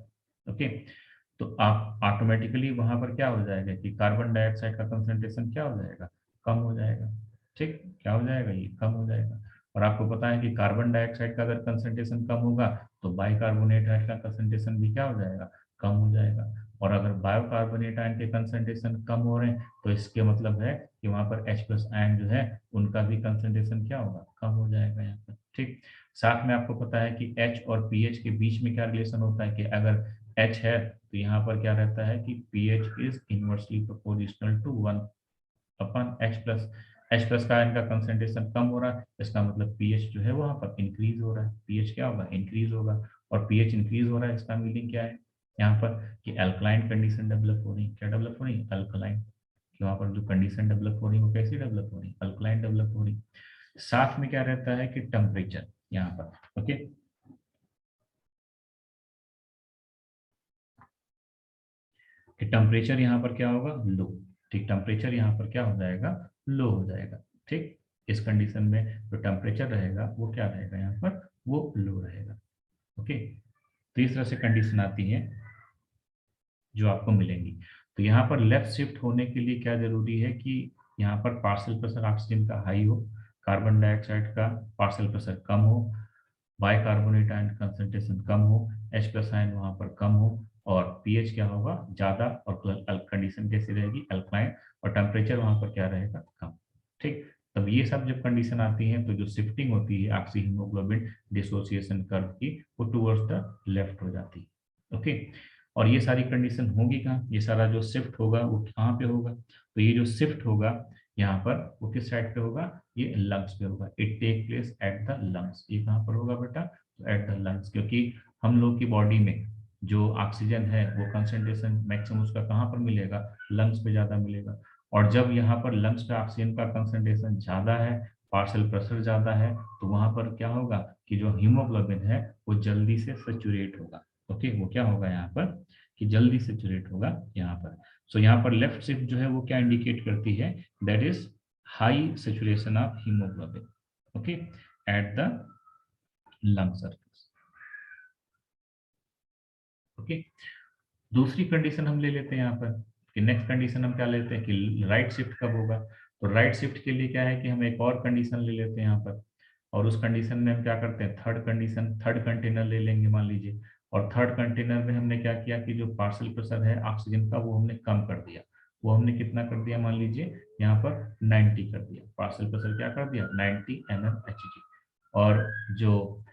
ओके, तो आप ऑटोमेटिकली वहां पर क्या हो जाएगा कि कार्बन डाइऑक्साइड का कंसंट्रेशन क्या हो जाएगा, कम हो जाएगा। ठीक, क्या हो जाएगा, ये कम हो जाएगा। और आपको पता है कि कार्बन डाइऑक्साइड का अगर कंसंट्रेशन कम होगा तो बाइकार्बोनेट आयन का कंसंट्रेशन भी क्या हो जाएगा, कम हो जाएगा। और अगर बायोकार्बोनेट आयन के कंसंट्रेशन कम हो रहे हैं तो इसके मतलब है कि वहां पर H+ आयन जो है उनका भी कंसंट्रेशन क्या होगा, कम हो जाएगा यहाँ पर। ठीक, साथ में आपको पता है कि H और pH के बीच में क्या रिलेशन होता है कि अगर H है तो यहाँ पर क्या रहता है कि pH is inversely proportional to 1/H+। H+ का इनका कंसंट्रेशन कम हो रहा है, इसका मतलब pH जो है वहां पर इंक्रीज हो रहा है, pH क्या होगा, इंक्रीज होगा। और pH इंक्रीज हो रहा है इसका मीनिंग क्या है यहाँ पर कि अल्कलाइन कंडीशन डेवलप हो रही, क्या डेवलप हो रही, अल्कलाइन। वहां पर जो कंडीशन डेवलप हो रही है वो कैसी डेवलप हो रही, अल्कलाइन डेवलप हो रही। साथ में क्या रहता है कि टेम्परेचर यहाँ पर। ओके, कि टेम्परेचर यहाँ पर क्या होगा, लो। ठीक, टेम्परेचर यहाँ पर क्या हो जाएगा, लो हो जाएगा। ठीक, इस कंडीशन में जो टेम्परेचर रहेगा वो क्या रहेगा यहाँ पर, वो लो रहेगा। ओके, तो इस तरह से कंडीशन आती है जो आपको मिलेंगी। तो यहाँ पर लेफ्ट शिफ्ट होने के लिए क्या जरूरी है कि यहाँ पर पार्शियल प्रेशर ऑक्सीजन का हाई हो, कार्बन डाइऑक्साइड का पार्शियल प्रेशर कम हो, बाइकार्बोनेट आयन कंसंट्रेशन कम हो, H+ आयन वहां पर कम हो, और pH क्या होगा, ज्यादा, और कंडीशन कैसी रहेगी, अल्कलाइन, और टेम्परेचर वहां पर क्या रहेगा, कम। ठीक, तब ये सब जब कंडीशन आती है तो जो शिफ्टिंग होती है ऑक्सी हीमोग्लोबिन डिसोसिएशन कर्व की वो टूवर्ड्स द लेफ्ट हो जाती है। ओके, और ये सारी कंडीशन होगी कहाँ, ये सारा जो शिफ्ट होगा वो कहाँ पे होगा, तो ये जो शिफ्ट होगा यहाँ पर वो किस साइड पे होगा, ये लंग्स पे होगा। It take place at the lungs, ये कहाँ पर होगा बेटा, तो एट द लंग्स, क्योंकि हम लोग की बॉडी में जो ऑक्सीजन है वो कंसंट्रेशन मैक्सिमम उसका कहाँ पर मिलेगा, लंग्स पे ज्यादा मिलेगा। और जब यहाँ पर लंग्स पे ऑक्सीजन का कंसंट्रेशन ज्यादा है, पार्शियल प्रेशर ज्यादा है, तो वहां पर क्या होगा कि जो हीमोग्लोबिन है वो जल्दी से सेचुरेट होगा। ओके, वो क्या होगा यहाँ पर कि जल्दी सेचुरेट होगा यहाँ पर। सो यहाँ पर लेफ्ट शिफ्ट जो है वो क्या इंडिकेट करती है, that is high saturation of hemoglobin, okay, eight the lung surface. Okay, दूसरी कंडीशन हम ले लेते हैं यहाँ पर कि नेक्स्ट कंडीशन हम क्या लेते हैं कि राइट शिफ्ट कब होगा। तो राइट शिफ्ट के लिए क्या है कि हम एक और कंडीशन ले लेते हैं यहाँ पर, और उस कंडीशन में हम क्या करते हैं, थर्ड कंडीशन, थर्ड कंटेनर ले लेंगे मान लीजिए। और थर्ड कंटेनर में हमने क्या किया कि जो पार्शियल प्रेशर है ऑक्सीजन का वो हमने कम कर दिया। वो हमने कितना कर दिया, मान लीजिए यहाँ पर 90 कर दिया, पार्शियल प्रेशर क्या कर दिया 90 mmHg। और जो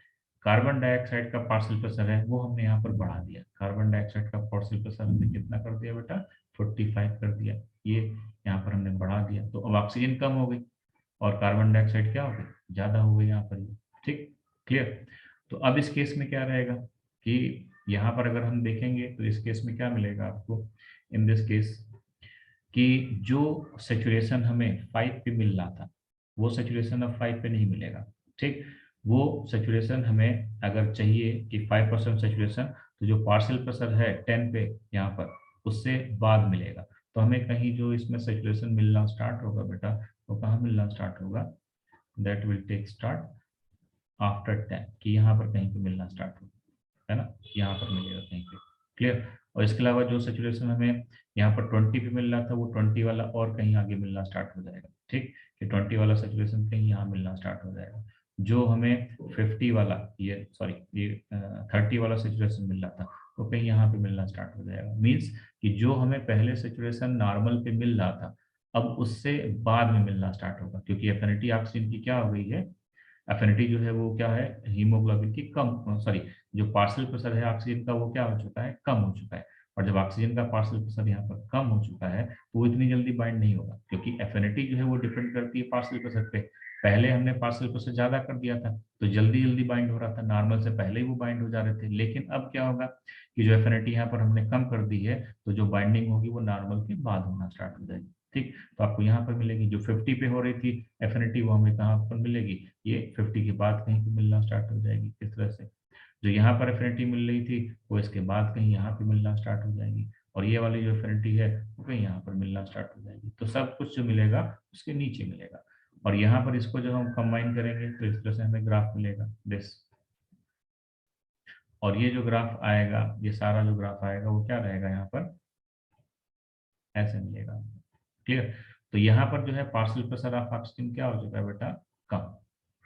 कार्बन डाइऑक्साइड का पार्शियल प्रेशर है वो हमने यहाँ पर बढ़ा दिया, कार्बन डाइऑक्साइड का पार्शियल प्रेशर हमने कितना कर दिया बेटा, 45 कर दिया, ये यहाँ पर हमने बढ़ा दिया। तो अब ऑक्सीजन कम हो गई और कार्बन डाइऑक्साइड क्या हो गई, ज्यादा हो गई यहाँ पर ये। ठीक, क्लियर। तो अब इस केस में क्या रहेगा कि यहाँ पर अगर हम देखेंगे तो इस केस में क्या मिलेगा आपको, इन दिस केस कि जो सेचुरेशन हमें 5 पे मिल रहा था वो सेचुरेशन अब 5 पे नहीं मिलेगा। ठीक, वो सेचुरेशन हमें अगर चाहिए कि 5% सेचुरेशन, तो जो पार्शियल प्रेशर है 10 पे यहाँ पर उससे बाद मिलेगा। तो हमें कहीं जो इसमें सेचुरेशन मिलना स्टार्ट होगा बेटा, वो कहाँ मिलना स्टार्ट होगा, that will take start after 10, कि यहाँ पर कहीं पे मिलना स्टार्ट होगा, है ना, यहाँ पर मिलेगा कहीं पे। क्लियर। और इसके अलावा जो सेचुरेशन हमें यहाँ पर 20 पे मिल रहा था वो 20 वाला और कहीं आगे मिलना स्टार्ट हो जाएगा। ठीक, कि 20 वाला सेचुरेशन कहीं यहाँ मिलना स्टार्ट हो जाएगा। जो हमें 50 वाला, ये सॉरी ये 30 वाला सेचुरेशन मिल रहा था वो कहीं यहाँ पे मिलना स्टार्ट हो जाएगा। मीन्स कि जो हमें पहले सेचुरेशन नॉर्मल पे मिल रहा था अब उससे बाद में मिलना स्टार्ट होगा, क्योंकि एफिनिटी ऑक्सीजन की क्या हो गई है, एफिनिटी जो है वो क्या है, हीमोग्लोबिन की कम, सॉरी जो पार्शियल प्रेशर है ऑक्सीजन का वो क्या हो चुका है, कम हो चुका है। और जब ऑक्सीजन का पार्शियल प्रेशर यहाँ पर कम हो चुका है तो वो इतनी जल्दी बाइंड नहीं होगा, क्योंकि एफिनिटी जो है वो डिपेंड करती है पार्शियल प्रेशर पे। पहले हमने पार्शियल प्रेशर ज्यादा कर दिया था तो जल्दी जल्दी बाइंड हो रहा था, नॉर्मल से पहले ही वो बाइंड हो जा रहे थे। लेकिन अब क्या होगा कि जो एफिनिटी यहाँ पर हमने कम कर दी है तो जो बाइंडिंग होगी वो नॉर्मल के बाद होना स्टार्ट हो जाएगी। ठीक, तो आपको यहाँ पर मिलेगी जो 50 पे हो रही थी एफिनिटी वो हमें कहाँ पर मिलेगी, ये 50 के बाद कहीं पे मिलना स्टार्ट हो जाएगी। किस तरह से, जो यहाँ पर एफिनिटी मिल रही थी वो इसके बाद कहीं यहाँ पे मिलना स्टार्ट हो जाएगी, और ये वाली जो एफिनिटी है वो कहीं यहाँ पर मिलना स्टार्ट हो जाएगी। तो सब कुछ जो मिलेगा उसके नीचे मिलेगा। और यहाँ पर इसको जब हम कंबाइन करेंगे तो इस तरह से हमें ग्राफ मिलेगा दिस। और ये जो ग्राफ आएगा, ये सारा जो ग्राफ आएगा वो क्या रहेगा, यहाँ पर ऐसे मिलेगा। क्लियर। तो यहाँ पर जो है पार्शियल प्रेशर ऑफ ऑक्सीजन क्या हो चुका है बेटा, कम,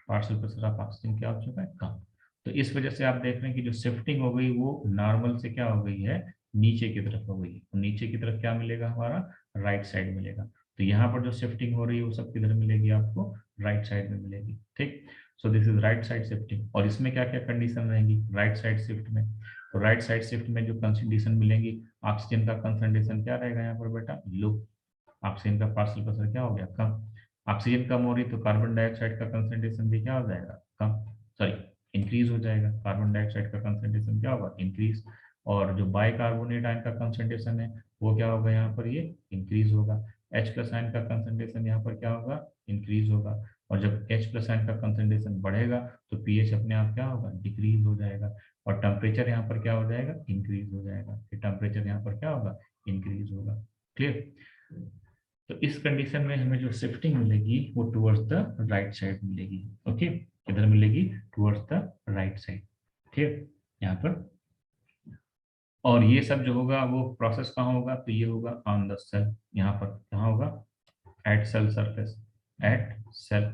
पार्शियल प्रेशर ऑफ ऑक्सीजन क्या हो चुका है, कम। तो इस वजह से आप देख रहे हैं कि जो शिफ्टिंग हो गई वो नॉर्मल से क्या हो गई है, नीचे की तरफ हो गई है। तो नीचे की तरफ क्या मिलेगा, हमारा राइट साइड मिलेगा। तो यहाँ पर जो शिफ्टिंग हो रही है वो सब किधर मिलेगी आपको, राइट साइड में मिलेगी। ठीक, सो this is right side shifting. और इसमें क्या क्या कंडीशन रहेंगी राइट साइड शिफ्ट में, तो राइट साइड शिफ्ट में जो कंडीशन मिलेंगी, ऑक्सीजन का कंसंट्रेशन क्या रहेगा यहाँ पर बेटा, लो, ऑक्सीजन का पार्शियल प्रेशर क्या हो गया, कम। ऑक्सीजन कम हो रही तो कार्बन डाइऑक्साइड का कंसंट्रेशन भी क्या हो जाएगा, कम, सॉरी इंक्रीज हो जाएगा। कार्बन डाइऑक्साइड का कंसंट्रेशन क्या होगा, इंक्रीज। और जो बाइकार्बोनेट आयन का कंसंट्रेशन है वो क्या होगा, यहाँ पर ये इंक्रीज होगा। H प्लस आयन का कंसंट्रेशन यहाँ पर क्या होगा, इंक्रीज होगा। और जब H प्लस आयन का कंसंट्रेशन बढ़ेगा तो pH अपने आप क्या होगा, डिक्रीज हो जाएगा। और टेम्परेचर यहाँ पर क्या हो जाएगा, इंक्रीज हो जाएगा। फिर टेम्परेचर यहाँ पर क्या होगा, इंक्रीज होगा। क्लियर। तो इस कंडीशन में हमें जो शिफ्टिंग मिलेगी वो टुवर्ड्स द राइट साइड मिलेगी। ओके, किधर मिलेगी, टुवर्ड्स द राइट साइड। ठीक, यहाँ पर। और ये सब जो होगा वो प्रोसेस कहाँ होगा, तो ये होगा ऑन द सेल, यहाँ पर कहाँ होगा, at cell surface, at cell,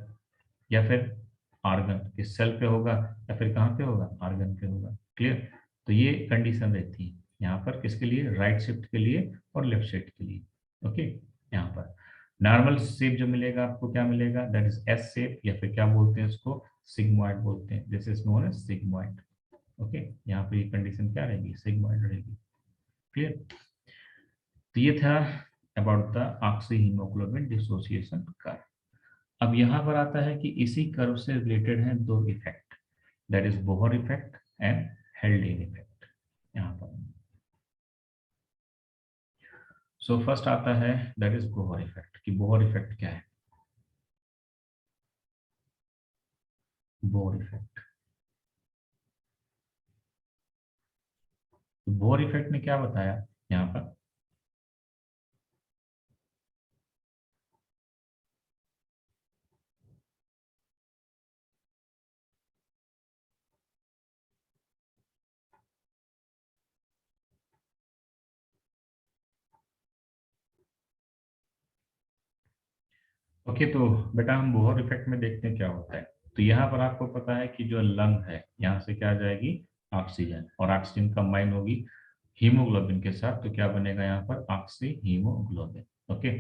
या फिर आर्गन के सेल पे होगा, या फिर कहाँ पे होगा, आर्गन पे होगा। क्लियर। तो ये कंडीशन रहती है यहाँ पर किसके लिए, राइट शिफ्ट के लिए और लेफ्ट शिफ्ट के लिए। ओके, यहाँ पर नॉर्मल शेप जो मिलेगा आपको क्या मिलेगा, दैट इज एस शेप, या फिर क्या बोलते हैं उसको, सिग्मॉइड बोलते हैं, this is known as sigmoid. Okay, यहाँ पे ये कंडीशन क्या रहेगी, सिग्मॉइड रहेगी। क्लियर? तो ये था about the oxy hemoglobin dissociation curve. अब यहाँ पर आता है कि इसी कर्व से रिलेटेड हैं दो effect, that is Bohr effect and हेल्डेन effect. यहाँ पर सो फर्स्ट आता है दैट इज बोहर इफेक्ट। कि बोहर इफेक्ट क्या है? बोहर इफेक्ट, तो बोहर इफेक्ट ने क्या बताया यहाँ पर? ओके, तो बेटा हम बोहर इफेक्ट में देखते हैं क्या होता है। तो यहाँ पर आपको पता है कि जो लंग है यहाँ से क्या आ जाएगी? ऑक्सीजन, और ऑक्सीजन कंबाइन होगी हीमोग्लोबिन के साथ, तो क्या बनेगा यहाँ पर? Oxy hemoglobin. ओके,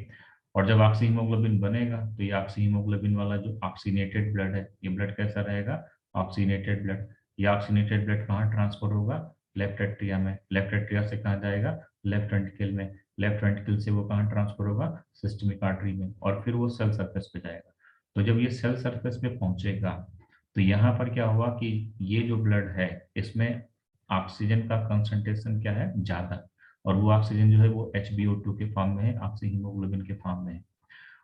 और जब ऑक्सी हीमोग्लोबिन बनेगा तो ये ऑक्सी हीमोग्लोबिन वाला जो ऑक्सीनेटेड ब्लड है, ये ब्लड कैसा रहेगा? Oxygenated blood. ये ऑक्सीनेटेड ब्लड कहाँ ट्रांसफर होगा? लेफ्ट एट्रिया में। लेफ्ट एट्रिया से कहाँ जाएगा? लेफ्ट वेंट्रिकल में। लेफ्ट वेंट्रिकल से वो कहाँ ट्रांसफर होगा? सिस्टमिक आर्टरी में, और फिर वो सेल सरफेस पे जाएगा। तो जब ये सेल सरफेस पे पहुंचेगा तो यहाँ पर क्या हुआ कि ये जो ब्लड है इसमें ऑक्सीजन का कंसंट्रेशन क्या है? ज्यादा, और वो ऑक्सीजन जो है वो HbO2 के फॉर्म में है, ऑक्सी हीमोग्लोबिन के फॉर्म में है।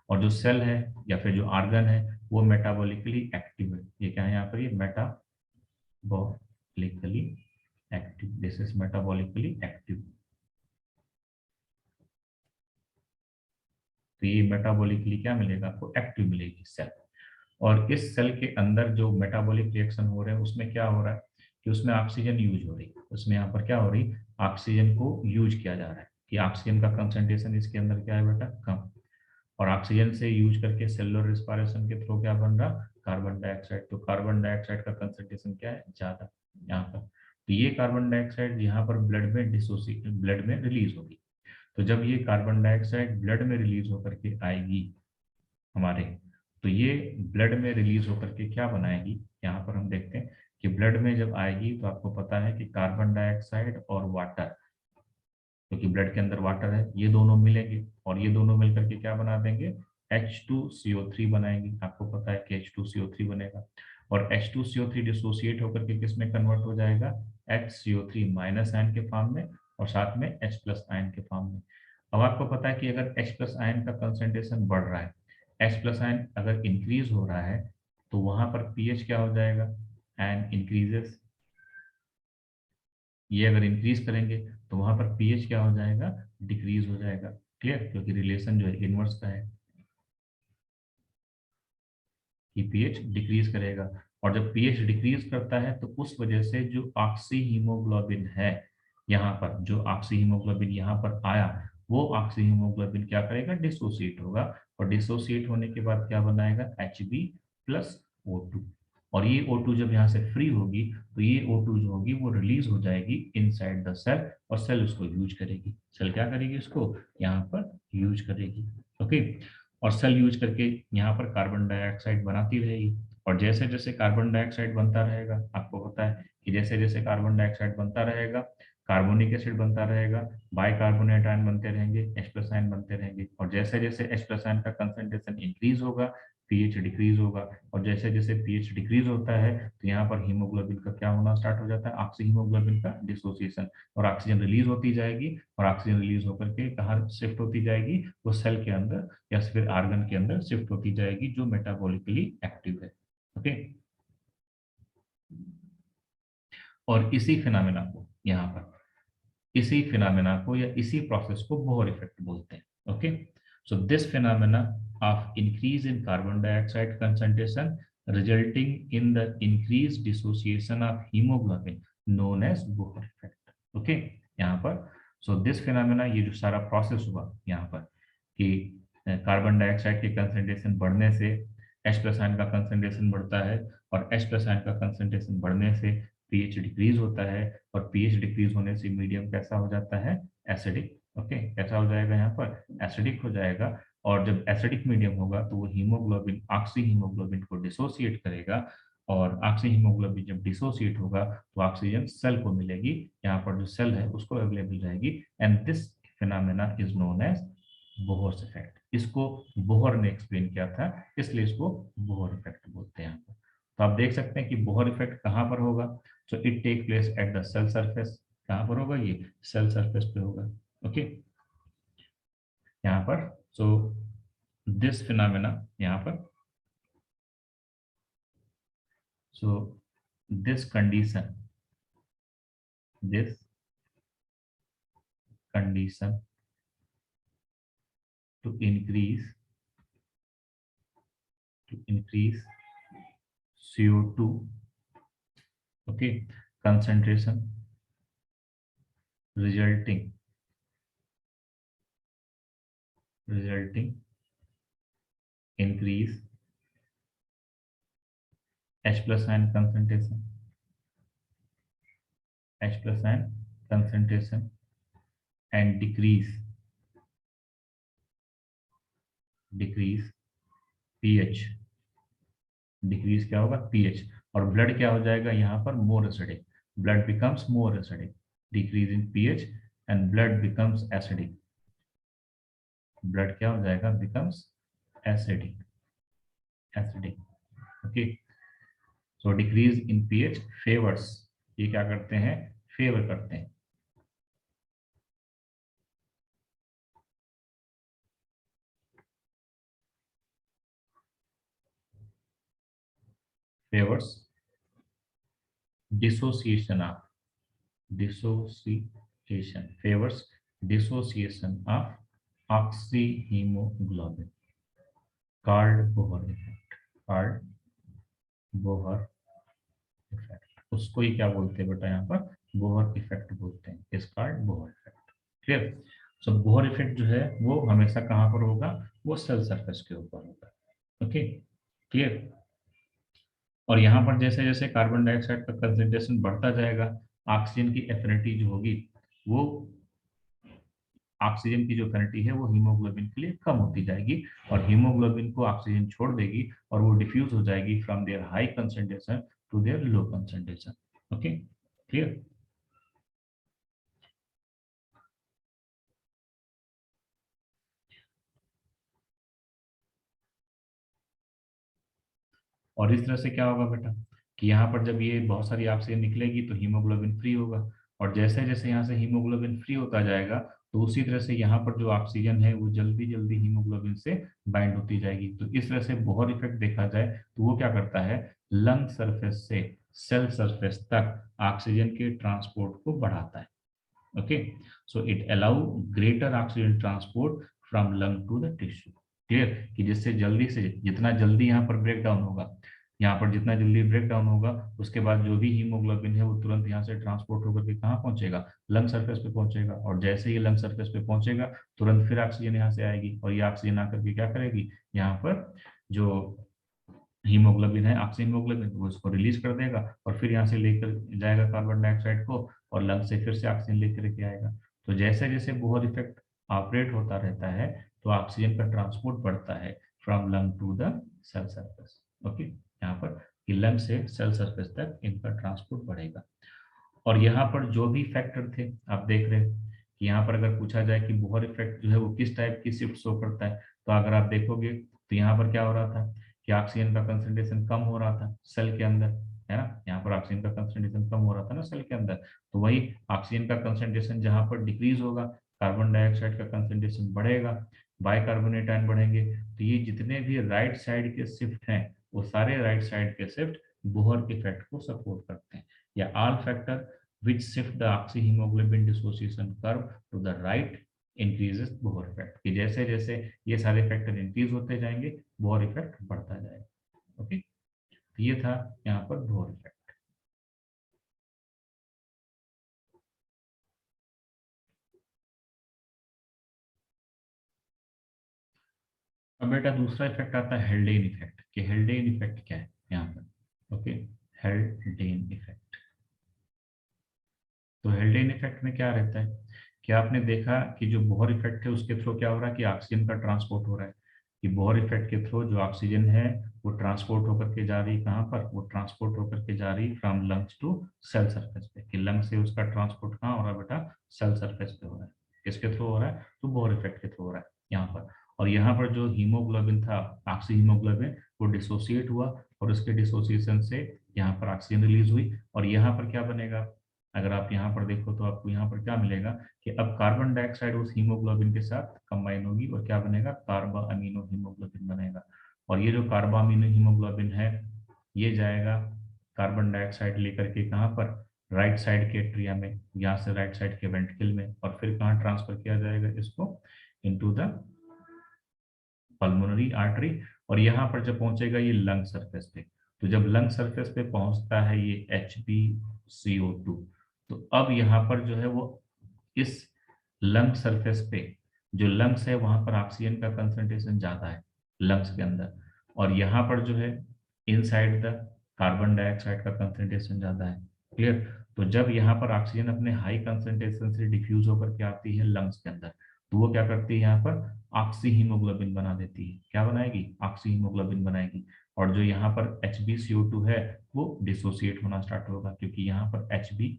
और जो सेल है या फिर जो ऑर्गन है वो मेटाबॉलिकली एक्टिव है। ये क्या है यहाँ पर? ये metabolically active, this is metabolically active. तो ये मेटाबॉलिकली क्या मिलेगा आपको? एक्टिव मिलेगी सेल। और इस सेल के अंदर जो मेटाबॉलिक रिएक्शन हो रहे हैं उसमें क्या हो रहा है कि उसमें ऑक्सीजन यूज हो रही है। उसमें यहाँ पर क्या हो रही? ऑक्सीजन को यूज किया जा रहा है कि ऑक्सीजन का कंसंट्रेशन इसके अंदर क्या है बेटा? कम। और ऑक्सीजन से यूज करके सेलुलर रिस्पायरेशन के थ्रू क्या बन रहा? Carbon dioxide. तो कार्बन डाइऑक्साइड का कंसंट्रेशन क्या है? ज्यादा यहाँ पर। तो ये कार्बन डाइऑक्साइड यहाँ पर ब्लड में रिलीज होगी। तो जब ये कार्बन डाइऑक्साइड ब्लड में रिलीज होकर के आएगी हमारे, तो ये ब्लड में रिलीज होकर के क्या बनाएगी? यहाँ पर हम देखते हैं कि ब्लड में जब आएगी तो आपको पता है कि कार्बन डाइऑक्साइड और वाटर, क्योंकि ब्लड के अंदर वाटर है, ये दोनों मिलेंगे और ये दोनों मिलकर के क्या बना देंगे? H2CO3 बनाएंगे। आपको पता है कि H2CO3 बनेगा, और H2CO3 डिसोसिएट होकर के किस में कन्वर्ट हो जाएगा? HCO3 माइनस आयन के फॉर्म में, और साथ में H प्लस आयन के फॉर्म में। अब आपको पता है कि अगर H प्लस आयन का कंसेंट्रेशन बढ़ रहा है, H प्लस आयन अगर इंक्रीज हो रहा है, तो वहां पर पीएच क्या हो जाएगा? Ion increases. ये अगर इंक्रीज करेंगे तो वहां पर पीएच क्या हो जाएगा? डिक्रीज हो जाएगा। क्लियर? क्योंकि रिलेशन जो है इनवर्स का है कि पीएच डिक्रीज करेगा, और जब पीएच डिक्रीज करता है तो उस वजह से जो ऑक्सी हीमोग्लोबिन है यहाँ पर, जो ऑक्सी हीमोग्लोबिन यहाँ पर आया, वो ऑक्सी हीमोग्लोबिन क्या करेगा? डिसोसिएट होगा, और डिसोसिएट होने के बाद क्या बनाएगा? Hb+O2। और ये O2 जब यहाँ से फ्री होगी तो ये O2 जो होगी वो रिलीज हो जाएगी इनसाइड द सेल, और सेल उसको यूज करेगी। सेल क्या करेगी? उसको यहाँ पर यूज करेगी। ओके, और सेल यूज करके यहाँ पर कार्बन डाइऑक्साइड बनाती रहेगी। और जैसे जैसे कार्बन डाइऑक्साइड बनता रहेगा, आपको पता है कि जैसे जैसे कार्बन डाइऑक्साइड बनता रहेगा कार्बोनिक एसिड बनता रहेगा, बाइकार्बोनेट आयन बनते रहेंगे, H प्लस आयन बनते रहेंगे, और जैसे जैसे H प्लस आयन का कंसंट्रेशन इंक्रीज होगा पीएच डिक्रीज होगा, और जैसे जैसे पीएच डिक्रीज होता है तो यहाँ पर हीमोग्लोबिन का क्या होना स्टार्ट हो जाता है? ऑक्सी हीमोग्लोबिन का डिसोसिएशन, और ऑक्सीजन रिलीज होती जाएगी, और ऑक्सीजन रिलीज होकर के कहाँ शिफ्ट होती जाएगी? वो सेल के अंदर या फिर आर्गन के अंदर शिफ्ट होती जाएगी जो मेटाबॉलिकली एक्टिव है। ओके, और इसी फिनोमेना को या इसी प्रोसेस को बोहर इफेक्ट बोलते हैं। Okay, so this phenomena of increase in carbon dioxide concentration resulting in the increase dissociation of hemoglobin known as Bohr effect. Okay, यहाँ पर सो दिस फिनोमेना, ये जो सारा प्रोसेस हुआ यहाँ पर कि कार्बन डाइऑक्साइड के कंसंट्रेशन बढ़ने से H प्लस आयन का कंसंट्रेशन बढ़ता है, और H प्लस आयन का कंसंट्रेशन बढ़ने से पीएच डिक्रीज होता है, और पीएच डिक्रीज होने से मीडियम कैसा हो जाता है? एसिडिक। ओके, कैसा हो जाएगा? यहाँ पर एसिडिक हो जाएगा, और जब एसिडिक मीडियम होगा तो वो हीमोग्लोबिन ऑक्सी हीमोग्लोबिन को डिसोसिएट करेगा, और ऑक्सी हीमोग्लोबिन जब डिसोसिएट होगा तो ऑक्सीजन सेल को मिलेगी, यहाँ पर जो सेल है उसको अवेलेबल रहेगी, and this phenomena is known as Bohr's effect. इसको बोहर ने एक्सप्लेन किया था, इसलिए इसको बोहर इफेक्ट बोलते हैं यहाँ पर। तो आप देख सकते हैं कि बोहर इफेक्ट कहाँ पर होगा, so it take place at the cell surface. कहाँ पर होगा, ये सेल सरफेस पे होगा। ओके, यहाँ पर सो दिस फिनोमेना यहाँ पर, so this condition to increase CO2, okay, concentration resulting increase H plus ion concentration and decrease pH। Decrease क्या होगा, पीएच। और ब्लड क्या हो जाएगा यहाँ पर, more acidic. Blood becomes more acidic, decrease in pH and blood becomes acidic. Blood क्या हो जाएगा, becomes acidic. Okay, so decrease in pH favours, ये क्या करते हैं, फेवर करते हैं, favours dissociation of favors dissociation of oxyhemoglobin, called Bohr effect. उसको ही क्या बोलते हैं बेटा, यहाँ पर बोहर इफेक्ट बोलते हैं, इस कॉल्ड बोहर इफेक्ट। क्लियर। सो बोहर इफेक्ट जो है वो हमेशा कहाँ पर होगा, वो सेल सरफेस के ऊपर होगा। Okay, clear. और यहाँ पर जैसे जैसे कार्बन डाइऑक्साइड का कंसेंट्रेशन बढ़ता जाएगा, ऑक्सीजन की एफिनिटी जो होगी, वो ऑक्सीजन की जो एफिनिटी है वो हीमोग्लोबिन के लिए कम होती जाएगी, और हीमोग्लोबिन को ऑक्सीजन छोड़ देगी और वो डिफ्यूज हो जाएगी from their high concentration to their low concentration. Okay, clear. और इस तरह से क्या होगा बेटा, कि यहाँ पर जब ये बहुत सारी ऑक्सीजन निकलेगी तो हीमोग्लोबिन फ्री होगा, और जैसे जैसे यहाँ से हीमोग्लोबिन फ्री होता जाएगा तो उसी तरह से यहाँ पर जो ऑक्सीजन है वो जल्दी जल्दी हीमोग्लोबिन से बाइंड होती जाएगी। तो इस तरह से बोहर इफेक्ट देखा जाए तो वो क्या करता है, लंग सरफेस से सेल सरफेस तक ऑक्सीजन के ट्रांसपोर्ट को बढ़ाता है। Okay, so it allow greater oxygen transport from lung to the tissue. Clear, कि जिससे जल्दी से जितना जल्दी यहाँ पर ब्रेक डाउन होगा, यहाँ पर जितना जल्दी ब्रेक डाउन होगा उसके बाद जो भी हीमोग्लोबिन है वो तुरंत यहाँ से ट्रांसपोर्ट होकर के कहाँ पहुंचेगा, लंग सरफेस पे पहुंचेगा, और जैसे ही लंग सरफेस पे पहुंचेगा तुरंत फिर ऑक्सीजन यहाँ से आएगी, और ये ऑक्सीजन आकर के क्या करेगी, यहाँ पर जो हीमोग्लोबिन है ऑक्सी हीमोग्लोबिन वो उसको रिलीज कर देगा, और फिर यहाँ से लेकर जाएगा कार्बन डाइऑक्साइड को, और लंग से फिर से ऑक्सीजन लेकर के आएगा। तो जैसे जैसे बोहर इफेक्ट ऑपरेट होता रहता है तो ऑक्सीजन का ट्रांसपोर्ट बढ़ता है from lung to the cell surface. Okay, यहाँ पर कि लंग से सेल सरफेस तक इनका ट्रांसपोर्ट बढ़ेगा। और यहाँ पर जो भी फैक्टर थे आप देख रहे हैं कि यहाँ पर अगर पूछा जाए कि बोहर इफेक्ट जो है वो किस टाइप की शिफ्ट शो करता है, तो अगर आप देखोगे तो यहाँ पर क्या हो रहा था कि ऑक्सीजन का कंसंट्रेशन कम हो रहा था सेल के अंदर, है ना, यहाँ पर ऑक्सीजन का कंसंट्रेशन कम हो रहा था ना सेल के अंदर, तो वही ऑक्सीजन का कंसंट्रेशन जहाँ पर डिक्रीज होगा कार्बन डाइऑक्साइड का कंसंट्रेशन बढ़ेगा, बाइकार्बोनेट आयन बढ़ेंगे, तो ये जितने भी राइट साइड के शिफ्ट हैं वो सारे राइट साइड के शिफ्ट बोहर इफेक्ट को सपोर्ट करते हैं। या all factor which shift the oxyhemoglobin dissociation curve to the right increases Bohr effect, कि जैसे जैसे ये सारे फैक्टर इंक्रीज होते जाएंगे बोहर इफेक्ट बढ़ता जाएगा। ओके, तो ये था यहाँ पर बोहर इफेक्ट। अब बेटा दूसरा इफेक्ट आता है हेल्डेन इफेक्ट, कि हेल्डेन इफेक्ट क्या है यहाँ पर। ओके, हेल्डेन इफेक्ट, तो हेल्डेन इफेक्ट में क्या रहता है कि आपने देखा कि जो बोहर इफेक्ट है उसके थ्रू क्या हो रहा है कि ऑक्सीजन का ट्रांसपोर्ट हो रहा है, कि बोहर इफेक्ट के थ्रू जो ऑक्सीजन है वो ट्रांसपोर्ट होकर के जा रही है कहाँ पर, वो ट्रांसपोर्ट होकर के जा रही from lungs to cell surface पे, कि लंग से उसका ट्रांसपोर्ट कहाँ हो रहा है बेटा, सेल सरफेस पे हो रहा है। किसके थ्रू हो रहा है, तो बोहर इफेक्ट के थ्रू हो रहा है यहाँ पर। और यहाँ पर जो हीमोग्लोबिन था, ऑक्सी हीमोग्लोबिन, वो डिसोसिएट हुआ और उसके डिसोसिएशन से यहाँ पर ऑक्सीजन रिलीज हुई। और यहाँ पर क्या बनेगा, अगर आप यहाँ पर देखो तो आपको यहाँ पर क्या मिलेगा कि अब कार्बन डाइऑक्साइड उस हीमोग्लोबिन के साथ कंबाइन होगी और क्या बनेगा, कार्बा अमीनो हीमोग्लोबिन बनेगा। और ये जो कार्बा अमीनो हीमोग्लोबिन है ये जाएगा कार्बन डाइऑक्साइड लेकर के कहाँ पर, राइट साइड के एट्रिया में, यहाँ से राइट साइड के वेंट्रिकल में, और फिर कहाँ ट्रांसफर किया जाएगा इसको, इनटू द पल्मोनरी आर्टरी। और यहाँ पर जब पहुंचेगा ये लंग सरफेस पे, तो जब लंग सरफेस पे पहुंचता है ये HbCO2, तो अब यहाँ पर जो है वो इस लंग सरफेस पे, जो लंग्स है वहां पर ऑक्सीजन का कंसंट्रेशन ज्यादा है लंग्स के अंदर, और यहाँ पर जो है इनसाइड द कार्बन डाइऑक्साइड का कंसंट्रेशन ज्यादा है। क्लियर। तो जब यहाँ पर ऑक्सीजन अपने हाई कंसंट्रेशन से डिफ्यूज होकर के आती है लंग्स के अंदर, तो वो क्या करती है, यहाँ पर ऑक्सी हीमोग्लोबिन बना देती है। क्या बनाएगी, ऑक्सी हीमोग्लोबिन बनाएगी। और जो यहाँ पर HbCO2 है वो डिसोसिएट होना स्टार्ट होगा, क्योंकि यहाँ पर Hb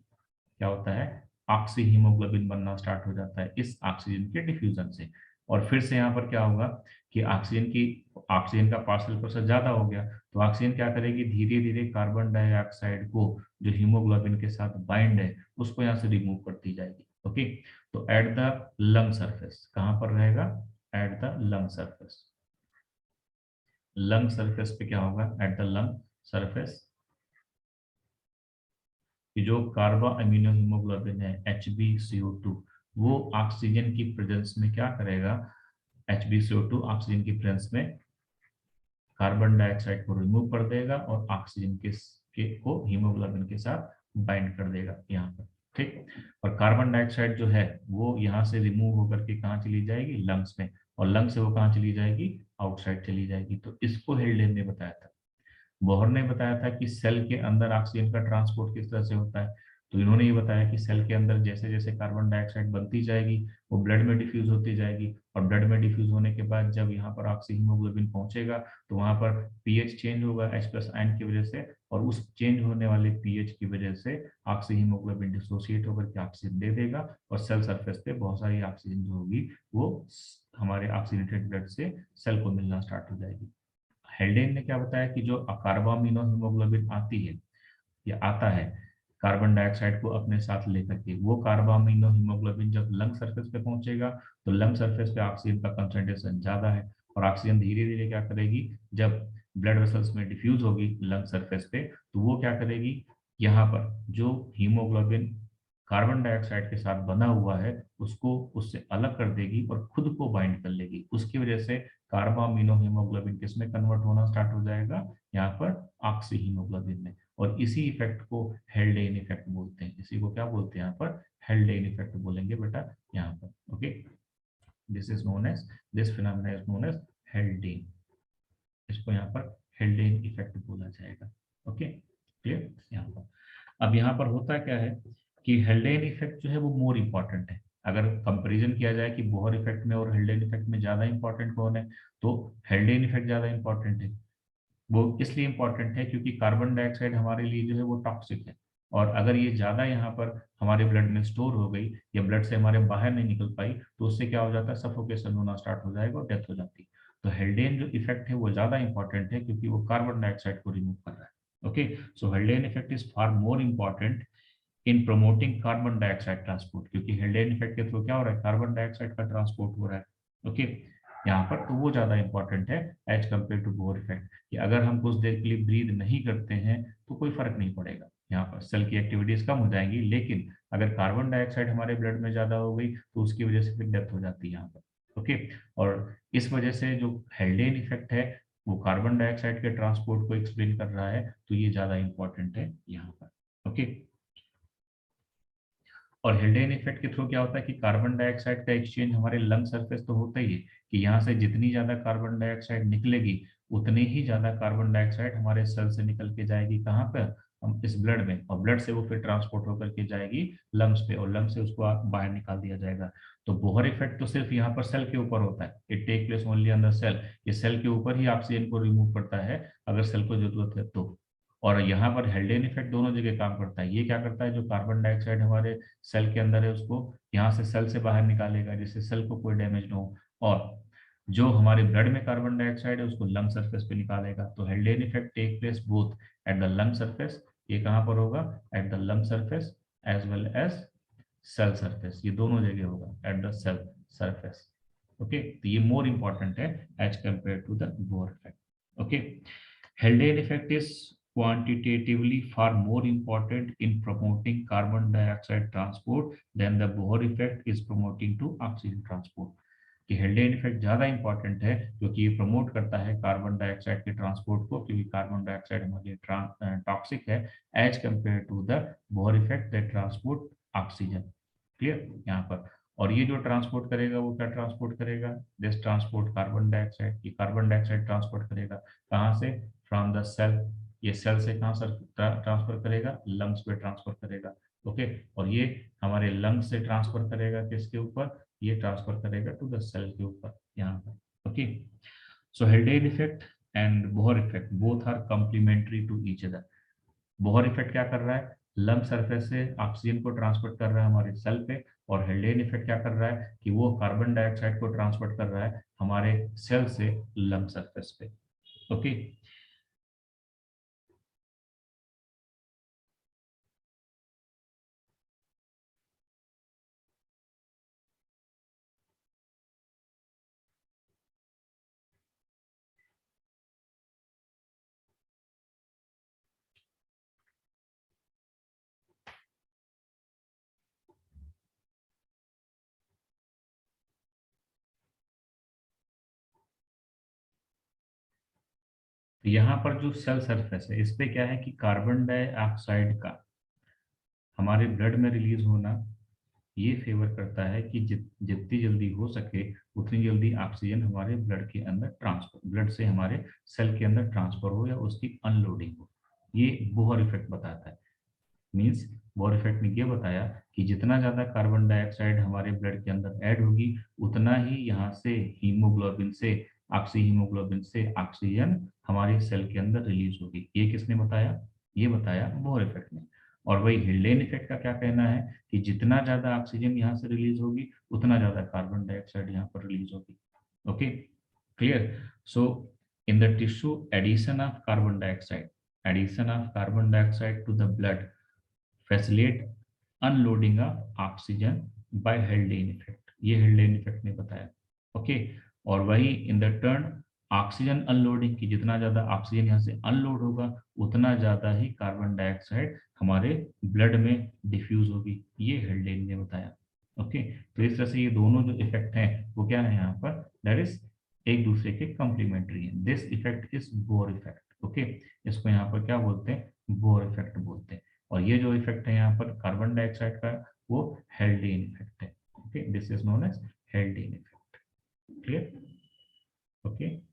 क्या होता है, ऑक्सी हीमोग्लोबिन बनना स्टार्ट हो जाता है इस ऑक्सीजन के डिफ्यूजन से। और फिर से यहाँ पर क्या होगा कि ऑक्सीजन का पार्शियल प्रेशर ज्यादा हो गया, तो ऑक्सीजन क्या करेगी, धीरे धीरे कार्बन डाइऑक्साइड को जो हीमोग्लोबिन के साथ बाइंड है उसको यहाँ से रिमूव करती जाएगी। ओके। तो एट द लंग सरफेस कहां पर रहेगा, eight the lung surface. Lung surface पे क्या होगा, एट द लंग सरफेस, कि जो कार्बा अमीनो हीमोग्लोबिन है HbCO2, वो ऑक्सीजन की प्रेजेंस में क्या करेगा, HbCO2 ऑक्सीजन की प्रेजेंस में कार्बन डाइऑक्साइड को रिमूव कर देगा और ऑक्सीजन को हीमोग्लोबिन के साथ बाइंड कर देगा यहाँ पर। ठीक। और कार्बन डाइऑक्साइड जो है वो यहाँ से रिमूव होकर के कहाँ चली जाएगी, लंग्स में, और लंग्स से वो कहाँ चली जाएगी, आउटसाइड चली जाएगी। तो इसको हेल्डेन ने बताया था। बोहर ने बताया था कि सेल के अंदर ऑक्सीजन का ट्रांसपोर्ट किस तरह से होता है, तो इन्होंने ये बताया कि सेल के अंदर जैसे जैसे कार्बन डाइऑक्साइड बनती जाएगी वो ब्लड में डिफ्यूज होती जाएगी, और ब्लड में डिफ्यूज होने के बाद जब यहाँ पर ऑक्सी हीमोग्लोबिन पहुंचेगा तो वहां पर पीएच चेंज होगा H+ आयन की वजह से, और उस चेंज होने वाले पीएच की वजह से ऑक्सी हीमोग्लोबिन डिसोसिएट होकर के ऑक्सीजन दे देगा, और सेल सरफेस पे बहुत सारी ऑक्सीजन जो होगी वो हमारे ऑक्सीजनेटेड ब्लड से सेल को मिलना स्टार्ट हो जाएगी। हेल्डेन ने क्या बताया कि जो कार्बामिनो हीमोग्लोबिन आती है या आता है कार्बन डाइऑक्साइड को अपने साथ लेकर के, वो कार्बामिनो हीमोग्लोबिन जब लंग सरफेस पे पहुंचेगा तो लंग सरफेस पे ऑक्सीजन का कंसंट्रेशन ज्यादा है, और ऑक्सीजन धीरे धीरे क्या करेगी, जब ब्लड वेसल्स में डिफ्यूज होगी लंग सरफेस पे, तो वो क्या करेगी, यहाँ पर जो हीमोग्लोबिन कार्बन डाइऑक्साइड के साथ बना हुआ है उसको उससे अलग कर देगी और खुद को बाइंड कर लेगी। उसकी वजह से कार्बामिनो हीमोग्लोबिन किसमें कन्वर्ट होना स्टार्ट हो जाएगा, यहाँ पर ऑक्सी हीमोग्लोबिन में। और इसी इफेक्ट को हेल्डेन इफेक्ट बोलते हैं। इसी को क्या बोलते हैं यहाँ पर, हेल्डेन इफेक्ट बोलेंगे बेटा यहाँ पर। Okay, this is known as, this phenomena is known as Haldane. इसको यहाँ पर हेल्डेन इफेक्ट बोला जाएगा। ओके, क्लियर यहाँ पर। अब यहाँ पर होता क्या है कि हेल्डेन इफेक्ट जो है वो मोर इंपॉर्टेंट है। अगर कंपैरिजन किया जाए कि बोहर इफेक्ट में और हेल्डेन इफेक्ट में ज्यादा इंपॉर्टेंट कौन है, तो हेल्डेन इफेक्ट ज्यादा इंपॉर्टेंट है। वो इसलिए इंपॉर्टेंट है क्योंकि कार्बन डाइऑक्साइड हमारे लिए जो है वो टॉक्सिक है, और अगर ये ज्यादा यहाँ पर हमारे ब्लड में स्टोर हो गई या ब्लड से हमारे बाहर नहीं निकल पाई तो उससे क्या हो जाता है, सफोकेशन होना स्टार्ट हो जाएगा और डेथ हो जाती है। तो हेल्डेन जो इफेक्ट है वो ज्यादा इंपॉर्टेंट है क्योंकि वो कार्बन डाइऑक्साइड को रिमूव कर रहा है। Okay, so Haldane effect is far more important in promoting carbon dioxide transport, क्योंकि हेल्डेन इफेक्ट के थ्रू क्या हो रहा है, कार्बन डाइऑक्साइड का ट्रांसपोर्ट हो रहा है। ओके, यहाँ पर तो वो ज्यादा इंपॉर्टेंट है as compare to Bohr effect, कि अगर हम कुछ देर के लिए ब्रीद नहीं करते हैं तो कोई फर्क नहीं पड़ेगा, यहाँ पर सेल की एक्टिविटीज कम हो जाएंगी, लेकिन अगर कार्बन डाइऑक्साइड हमारे ब्लड में ज्यादा हो गई तो उसकी वजह से फिर डेथ हो जाती है यहाँ पर। ओके, और इस वजह से जो हेल्डेन इफेक्ट है वो कार्बन डाइऑक्साइड के ट्रांसपोर्ट को एक्सप्लेन कर रहा है, तो ये ज्यादा इंपॉर्टेंट है यहाँ पर। ओके, और हेल्डेन इफेक्ट के थ्रू क्या होता है कि कार्बन डाइऑक्साइड का एक्सचेंज हमारे लंग सरफेस तो होता ही है, कि यहाँ से जितनी ज्यादा कार्बन डाइऑक्साइड निकलेगी उतनी ही ज्यादा कार्बन डाइऑक्साइड हमारे सेल से निकल के जाएगी कहाँ पर, हम इस ब्लड में, और ब्लड से वो फिर ट्रांसपोर्ट होकर के जाएगी लंग्स पे, और लंग्स से उसको बाहर निकाल दिया जाएगा। तो बोहर इफेक्ट तो सिर्फ यहाँ पर सेल के ऊपर होता है, it take place only on the cell. ये सेल के ऊपर ही ऑक्सीजन को रिमूव करता है अगर सेल को जरूरत है तो। और यहाँ पर हेल्डेन इफेक्ट दोनों जगह काम करता है। ये क्या करता है, जो कार्बन डाइऑक्साइड हमारे सेल के अंदर है उसको यहाँ से सेल से बाहर निकालेगा जिससे सेल को कोई डैमेज ना हो, और जो हमारे ब्लड में कार्बन डाइऑक्साइड है उसको लंग सरफेस पे निकालेगा। तो Haldane effect take place both at the lung surface, ये कहाँ पर होगा, at the lung surface as well as cell surface, ये दोनों जगह होगा at the cell surface. Okay, तो ये मोर इंपॉर्टेंट है as compare to the Bohr effect. Okay, Haldane effect is quantitatively far more important in promoting carbon dioxide transport than the Bohr effect is promoting to oxygen transport। कि हेल्डेन इफेक्ट ज़्यादा इंपॉर्टेंट है क्योंकि ये प्रमोट करता है कार्बन डाइऑक्साइड के ट्रांसपोर्ट को, क्योंकि कार्बन डाइऑक्साइड हमारे लिए टॉक्सिक है as compare to the Bohr effect that transport oxygen. Clear यहाँ पर। और ये जो ट्रांसपोर्ट करेगा वो क्या ट्रांसपोर्ट करेगा, दिस ट्रांसपोर्ट कार्बन डाइऑक्साइड, ये कार्बन डाइऑक्साइड ट्रांसपोर्ट करेगा कहाँ से, फ्रॉम द सेल, ये सेल से कहाँ सर ट्रांसफर करेगा, लंग्स पे ट्रांसफर करेगा। ओके, और ये हमारे लंग्स से ट्रांसफर करेगा किसके ऊपर, ये ट्रांसफर करेगा टू द सेल के ऊपर यहाँ पर। Okay, so Haldane effect and Bohr effect both are complementary to each other. Bohr effect क्या कर रहा है, लंग सरफेस से ऑक्सीजन को ट्रांसपोर्ट कर रहा है हमारे सेल पे, और हेल्डेन इफेक्ट क्या कर रहा है कि वो कार्बन डाइऑक्साइड को ट्रांसपोर्ट कर रहा है हमारे सेल से लंग सरफेस पे। ओके, तो यहाँ पर जो सेल सरफेस है इस पे क्या है कि कार्बन डाइऑक्साइड का हमारे ब्लड में रिलीज होना ये फेवर करता है कि जितनी जल्दी हो सके उतनी जल्दी ऑक्सीजन हमारे ब्लड के अंदर ट्रांसफर, ब्लड से हमारे सेल के अंदर ट्रांसफर हो या उसकी अनलोडिंग हो। ये बोहर इफेक्ट बताता है। मीन्स बोहर इफेक्ट ने ये बताया कि जितना ज़्यादा कार्बन डाइऑक्साइड हमारे ब्लड के अंदर ऐड होगी उतना ही यहाँ से हीमोग्लोबिन से, ऑक्सी हीमोग्लोबिन से ऑक्सीजन हमारे सेल के अंदर रिलीज होगी। ये किसने बताया, ये बताया बोहर इफेक्ट ने। और वही हिल्डेन इफेक्ट का क्या कहना है कि जितना ज़्यादा ऑक्सीजन यहाँ से रिलीज होगी उतना ज़्यादा कार्बन डाइऑक्साइड यहाँ पर रिलीज होगी। Okay, clear. So in the tissue addition of carbon dioxide to the blood facilitate unloading of oxygen by हेल्डेन effect, ये हेल्डेन इफेक्ट ने बताया। ओके, और वही in the turn oxygen unloading की, जितना ज्यादा ऑक्सीजन यहाँ से अनलोड होगा उतना ज्यादा ही कार्बन डाइऑक्साइड हमारे ब्लड में डिफ्यूज होगी, ये हेल्डेन ने बताया। ओके, तो इस तरह से ये दोनों जो इफेक्ट हैं वो क्या है यहाँ पर, दैट इज एक दूसरे के कॉम्प्लीमेंट्री है। This effect is bore effect. Okay, इसको यहाँ पर क्या बोलते हैं, बोर इफेक्ट बोलते हैं। और ये जो इफेक्ट है यहाँ पर कार्बन डाइऑक्साइड का वो हेल्डेन इफेक्ट है। Okay, this is known as Haldane effect. Clear. Okay.